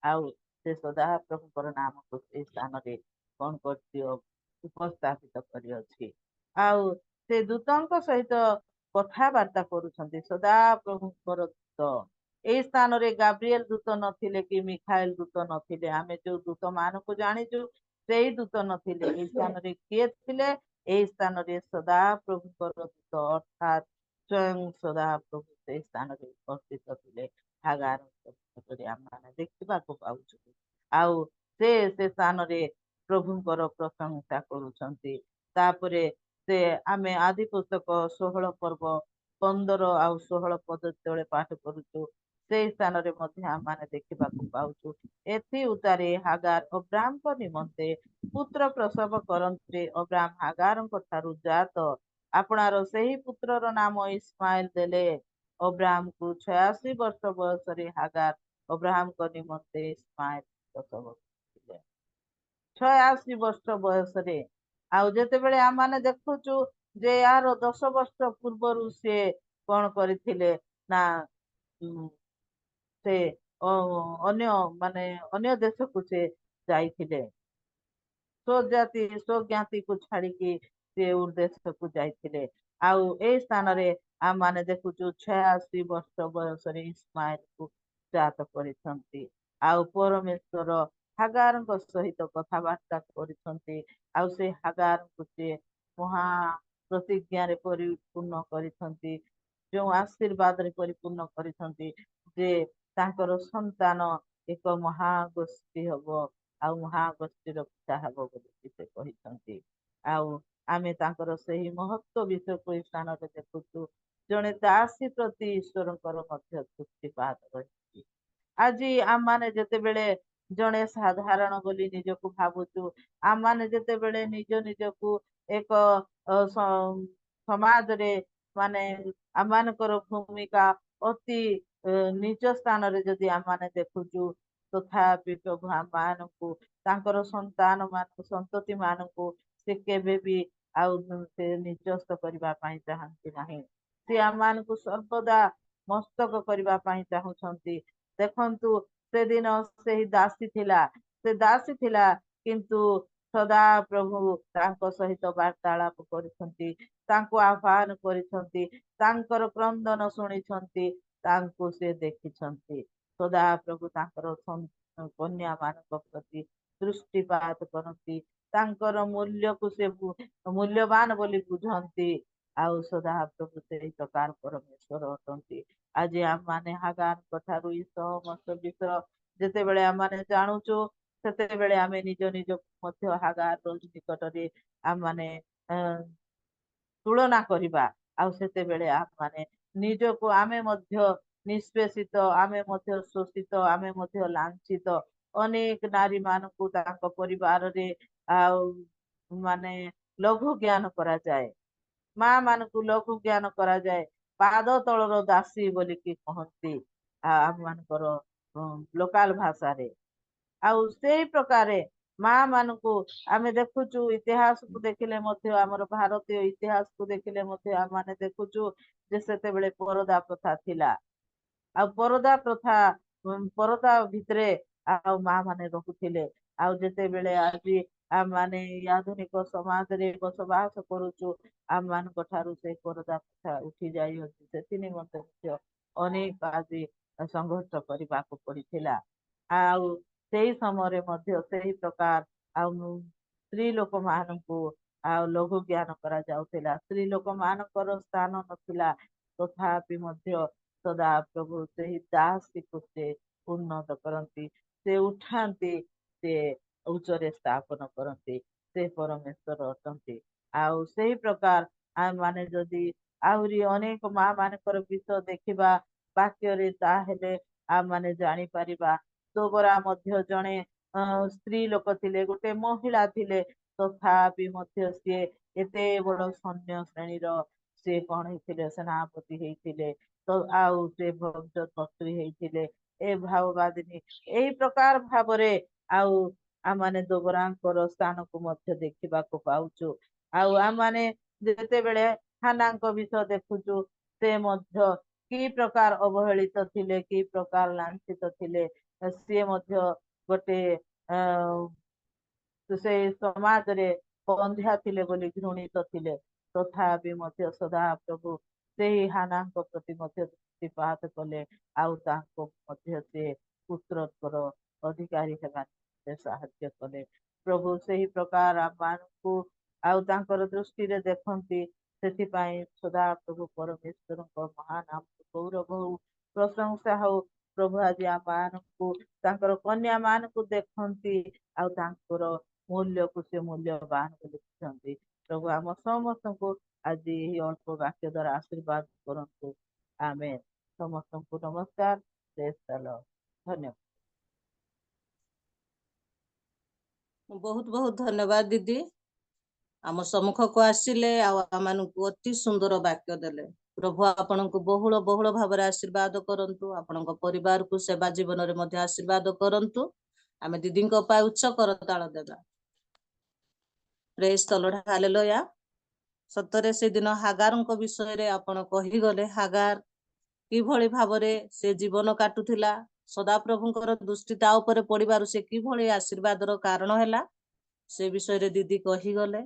ଆଉ ସେ ସଦା ପ୍ରଭୁଙ୍କର ନାମକୁ ସେ ସ୍ଥାନରେ କଣ କରୁଛି ଉପସ୍ଥାପିତ କରିଅଛି। ଆଉ ସେ ଦୂତଙ୍କ ସହିତ କଥାବାର୍ତ୍ତା କରୁଛନ୍ତି, ସଦା ପ୍ରଭୁଙ୍କର ଦୂତ। ଏଇ ସ୍ଥାନରେ ଗାବ୍ରିଏଲ ଦୂତ ନଥିଲେ କି ମିଖାଏଲ ଦୂତ ନଥିଲେ, ଆମେ ଯୋଉ ଦୂତ ମାନଙ୍କୁ ଜାଣିଛୁ ସେଇ ଦୂତ ନଥିଲେ। ଏଇ ସ୍ଥାନରେ କିଏ ଥିଲେ? ଏଇ ସ୍ଥାନରେ ସଦା ପ୍ରଭୁଙ୍କର ଦୂତ, ଅର୍ଥାତ୍ ସ୍ୱୟଂ ସଦା ପ୍ରଭୁ ସେଇ ସ୍ଥାନରେ ଉପସ୍ଥିତ ଥିଲେ। ହାଗାର ଆମେ ଦେଖିବାକୁ ପାଉଛୁ। ଆଉ ସେ ସ୍ଥାନରେ ପ୍ରଭୁଙ୍କର ପ୍ରଶଂସା କରୁଛନ୍ତି। ତାପରେ ସେ ଆମେ ଆଦି ପୁସ୍ତକ 16 ପର୍ବ 15 ଆଉ 16 ପଦ ଯେତେବେଳେ ପାଠ କରୁଛୁ ସେଇ ସ୍ଥାନରେ ମଧ୍ୟ ଆମେ ଦେଖିବାକୁ ପାଉଛୁ। ଏଥି ଉତ୍ତାରେ ହାଗାର ଅବ୍ରାମଙ୍କ ନିମନ୍ତେ ପୁତ୍ର ପ୍ରସବ କରନ୍ତେ ଅବ୍ରାମ ହାଗାରଙ୍କ ଠାରୁ ଜାତ ଆପଣାର ସେହି ପୁତ୍ରର ନାମ ଇସ୍ମାଇଲ ଦେଲେ। ଅବ୍ରାମକୁ 86 ବର୍ଷ ବୟସରେ ହାଗାର ଅବ୍ରାହମଙ୍କ ନିମନ୍ତେ ଇସ୍ମାଇଲ ପ୍ରସବ କରିଥିଲେ। 86 ବର୍ଷ ବୟସରେ। ଆଉ ଯେତେବେଳେ ଆମେ ଦେଖୁଛୁ ଯେ ଏହାର 10 ବର୍ଷ ପୂର୍ବରୁ ସେ କଣ କରିଥିଲେ ନା ସେ ଅନ୍ୟ ଦେଶକୁ ସେ ଯାଇଥିଲେ। स्वजाति स्वज्ञाति को छाड़िकी से उद्देश्य को जाइथिले आउ ए स्थान रे आम माने देखुचु 86 वर्ष बयस रे इस्माइल को जात करिसंती आउ परमेश्वर हागार सहित कथबार्ता करिसंती आउ से हागार को से महा प्रतिज्ञा रे परिपूर्ण करिसंती जो आशीर्वाद रे परिपूर्ण करिसंती जे तांकर संतान एक महागोष्ठी हबो आउ महागोष्ठीर पिता हबो बोली से कहिसंती आउ आमे तांकर सही महत्व विषय को स्थान रे देखुचु जणे दासी प्रति ईश्वरଙ୍କର ମଧ୍ୟ ଦୃଷ୍ଟିପାତ ରହିଛି ଆଜି ଆମମାନେ ଯେତେବେଳେ ଜଣେ ସାଧାରଣ ବୋଲି ନିଜକୁ ଭାବୁଛୁ ଆମମାନେ ଯେତେବେଳେ ନିଜ ନିଜକୁ ଏକ ସମାଜରେ ମାନେ ଆମମାନଙ୍କର ଭୂମିକା ଅତି ନିଜ ସ୍ଥାନରେ ଯଦି ଆମମାନେ ଦେଖୁଛୁ ତଥାପି ପ୍ରଭୁ ଆମମାନଙ୍କୁ ତାଙ୍କର ସନ୍ତାନ ମାନଙ୍କୁ ସନ୍ତତି ମାନଙ୍କୁ ସେ କେବେ ବି ଆଉ ସେ ନିଜସ୍ତ କରିବା ପାଇଁ ଚାହାନ୍ତି ନାହିଁ ସେ ଆମମାନଙ୍କୁ ସର୍ବଦା ମସ୍ତକ କରିବା ପାଇଁ ଚାହୁଁଛନ୍ତି ଦେଖନ୍ତୁ ସେଦିନ ସେହି ଦାସୀ ଥିଲା କିନ୍ତୁ ସଦା ପ୍ରଭୁ ତାଙ୍କ ସହିତ ବାର୍ତ୍ତାଳାପ କରିଛନ୍ତି ତାଙ୍କୁ ଆହ୍ୱାନ କରିଛନ୍ତି ତାଙ୍କର କ୍ରନ୍ଦନ ଶୁଣିଛନ୍ତି ତାଙ୍କୁ ସେ ଦେଖିଛନ୍ତି ସଦା ପ୍ରଭୁ ତାଙ୍କର କନ୍ୟା ମାନଙ୍କ ପ୍ରତି ଦୃଷ୍ଟିପାତ କରନ୍ତି ତାଙ୍କର ମୂଲ୍ୟକୁ ସେ ମୂଲ୍ୟବାନ ବୋଲି ବୁଝନ୍ତି ଆଉ ସଦା ପ୍ରଭୁ ସେହି ପ୍ରକାର ପରମେଶ୍ୱର ଅଟନ୍ତି ଆଜି ଆମମାନେ ହାଗାରଙ୍କ ଠାରୁ ଏଇ ସମସ୍ତ ବିଷୟ ଯେତେବେଳେ ଆମମାନେ ଜାଣୁଛୁ ସେତେବେଳେ ଆମେ ନିଜ ନିଜକୁ ମଧ୍ୟ ହାଗାର ନିକଟରେ ଆମମାନେ ତୁଳନା କରିବା ଆଉ ସେତେବେଳେ ଆମମାନେ ନିଜକୁ ଆମେ ମଧ୍ୟ ନିଷ୍ପେଷିତ ଆମେ ମଧ୍ୟ ଶୋଷିତ ଆମେ ମଧ୍ୟ ଲାଞ୍ଛିତ ଅନେକ ନାରୀ ମାନଙ୍କୁ ତାଙ୍କ ପରିବାରରେ ଆଉ ମାନେ ଲଘୁ ଜ୍ଞାନ କରାଯାଏ ମା ମାନଙ୍କୁ ଲଘୁ ଜ୍ଞାନ କରାଯାଏ ପାଦ ତଳର ଦାସୀ ବୋଲିକି କହନ୍ତି ଆମମାନଙ୍କର ଲୋକାଲ ଭାଷାରେ ଆଉ ସେଇ ପ୍ରକାରେ ମା ମାନଙ୍କୁ ଆମେ ଦେଖୁଛୁ ଇତିହାସକୁ ଦେଖିଲେ ମଧ୍ୟ ଆମର ଭାରତୀୟ ଇତିହାସକୁ ଦେଖିଲେ ମଧ୍ୟ ଆମେ ଦେଖୁଛୁ ଯେ ସେତେବେଳେ ପରଦା ପ୍ରଥା ଥିଲା ଆଉ ପରଦା ଭିତରେ ଆଉ ମା ମାନେ ରହୁଥିଲେ ଆଉ ଯେତେବେଳେ ଆଜି ଆମମାନେ ଆଧୁନିକ ସମାଜରେ ବସବାସ କରୁଛୁ ଆମମାନଙ୍କ ଠାରୁ ସେଇ ପରଦା ପ୍ରଥା ଉଠି ଯାଇଅଛି ସେଥି ନିମନ୍ତେ ମଧ୍ୟ ଅନେକ ଆଜି ସଂଘର୍ଷ କରିବାକୁ ପଡିଥିଲା ଆଉ ସେଇ ସମୟରେ ମଧ୍ୟ ସେହି ପ୍ରକାର ଆଉ ସ୍ତ୍ରୀ ଲୋକମାନଙ୍କୁ ଆଉ ଲଘୁ ଜ୍ଞାନ କରାଯାଉଥିଲା ସ୍ତ୍ରୀ ଲୋକମାନଙ୍କର ସ୍ଥାନ ନଥିଲା ତଥାପି ମଧ୍ୟ ସଦା ପ୍ରଭୁ ସେହି ଦାସୀକୁ ସେ ଉନ୍ନତ କରନ୍ତି ସେ ଉଠାନ୍ତି ସେ ଉଚ୍ଚରେ ସ୍ଥାପନ କରନ୍ତି ସେ ପରମେଶ୍ୱର ଅଟନ୍ତି ଆଉ ସେଇ ପ୍ରକାର ଆମେ ମାନେ ଯଦି ଆହୁରି ଅନେକ ମା ମାନଙ୍କର ବିଷୟ ଦେଖିବା ବାକ୍ୟରେ ତାହେଲେ ଆମେ ମାନେ ଜାଣିପାରିବା ଦୋବରା ମଧ୍ୟ ଜଣେ ସ୍ତ୍ରୀ ଲୋକ ଥିଲେ ଗୋଟେ ମହିଳା ଥିଲେ ତଥାପି ମଧ୍ୟ ସିଏ ଏତେ ବଡ ସୈନ୍ୟ ଶ୍ରେଣୀର ସେ କଣ ହେଇଥିଲେ ସେନାପତି ହେଇଥିଲେ ତ ଆଉ ସେ ଭକ୍ତି ହେଇଥିଲେ ଏ ଭାବବାଦିନୀ ଏଇ ପ୍ରକାର ଭାବରେ ଆଉ ଆମମାନେ ଦୋବରାଙ୍କର ସ୍ଥାନକୁ ମଧ୍ୟ ଦେଖିବାକୁ ପାଉଛୁ ଆଉ ଆମମାନେ ଯେତେବେଳେ ହାନାଙ୍କ ବିଷୟ ଦେଖୁଛୁ ସେ ମଧ୍ୟ କି ପ୍ରକାର ଅବହେଳିତ ଥିଲେ କି ପ୍ରକାର ଲାଞ୍ଛିତ ଥିଲେ ସିଏ ମଧ୍ୟ ଗୋଟେ ସେଇ ସମାଜରେ ବନ୍ଧ୍ୟା ଥିଲେ ବୋଲି ଘୃଣିତ ଥିଲେ ତଥାପି ମଧ୍ୟ ସଦା ପ୍ରଭୁ ସେହି ହାନାଙ୍କ ପ୍ରତି ମଧ୍ୟ ଦୃଷ୍ଟିପାତ କଲେ ଆଉ ତାଙ୍କୁ ମଧ୍ୟ ସେ ପୁତ୍ରଙ୍କର ଅଧିକାରୀ ହେବା ସାହାଯ୍ୟ କଲେ ପ୍ରଭୁ ସେହି ପ୍ରକାର ଆମମାନଙ୍କୁ ଆଉ ତାଙ୍କର ଦୃଷ୍ଟିରେ ଦେଖନ୍ତି ସେଥିପାଇଁ ସଦା ପ୍ରଭୁ ପରମେଶ୍ୱରଙ୍କ ମହାନ ଗୌରବ ହଉ ପ୍ରଶଂସା ହଉ ପ୍ରଭୁ ଆଜି ଆମମାନଙ୍କୁ ତାଙ୍କର କନ୍ୟା ମାନଙ୍କୁ ଦେଖନ୍ତି ଆଉ ତାଙ୍କର ମୂଲ୍ୟକୁ ସେ ମୂଲ୍ୟବାନ ବୋଲି ବୁଝନ୍ତି ପ୍ରଭୁ ଆମ ସମସ୍ତଙ୍କୁ ଆଜି ଏହି ଅଳ୍ପ ବାକ୍ୟ ଦ୍ଵାରା ଆଶୀର୍ବାଦ କରନ୍ତୁ ଆମେ ସମସ୍ତଙ୍କୁ ନମସ୍କାର ଧନ୍ୟବାଦ ବହୁତ ବହୁତ ଧନ୍ୟବାଦ ଦିଦି ଆମ ସମ୍ମୁଖକୁ ଆସିଲେ ଆଉ ଆମମାନଙ୍କୁ ଅତି ସୁନ୍ଦର ବାକ୍ୟ ଦେଲେ ପ୍ରଭୁ ଆପଣଙ୍କୁ ବହୁଳ ବହୁଳ ଭାବରେ ଆଶୀର୍ବାଦ କରନ୍ତୁ ଆପଣଙ୍କ ପରିବାରକୁ ସେବା ଜୀବନରେ ମଧ୍ୟ ଆଶୀର୍ବାଦ କରନ୍ତୁ ଆମେ ଦିଦିଙ୍କ ପାଇଁ ଉଚ୍ଚ କରତାଳ ଦେବା ପ୍ରେଜ୍ ଦ ଲର୍ଡ ହାଲେଲୁୟା ସତରେ ସେଦିନ ହାଗାରଙ୍କ ବିଷୟରେ ଆପଣ କହିଗଲେ ହାଗାର କିଭଳି ଭାବରେ ସେ ଜୀବନ କାଟୁଥିଲା ସଦାପ୍ରଭୁଙ୍କର ଦୃଷ୍ଟି ତା ଉପରେ ପଡିବାରୁ ସେ କିଭଳି ଆଶୀର୍ବାଦର କାରଣ ହେଲା से विषय दीदी कहीगले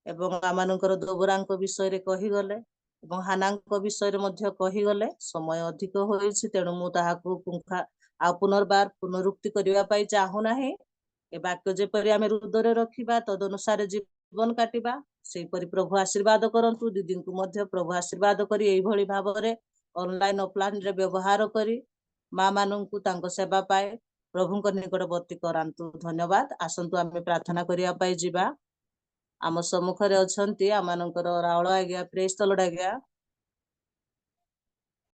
एवं आमनकर दोबरांक विषय कहीगले एवं हानांक विषय मध्य कहीगले समय अधिक होइछि तेणु मु ताहाकु आ पुनर्बार पुनरुक्ति करिवा पाई चाहू नाही ए वाक्य जेपरि आमे हृदय रखिबा तदनुसार जीवन काटिबा सेपरि प्रभु आशीर्वाद करंतु दीदी को मध्य प्रभु आशीर्वाद करी एई भली भाबरे ऑनलाइन ऑफलाइन रे व्यवहार करी माँ माननकु तांको सेवा पाए प्रभुଙ୍କ निकटवर्ती करांतु धन्यवाद आसंतु आमे प्रार्थना करिया पाई जिबा आम सम्मुखरे अछंती आमानकर रावळ आज्ञा प्रेज द लॉर्ड आज्ञा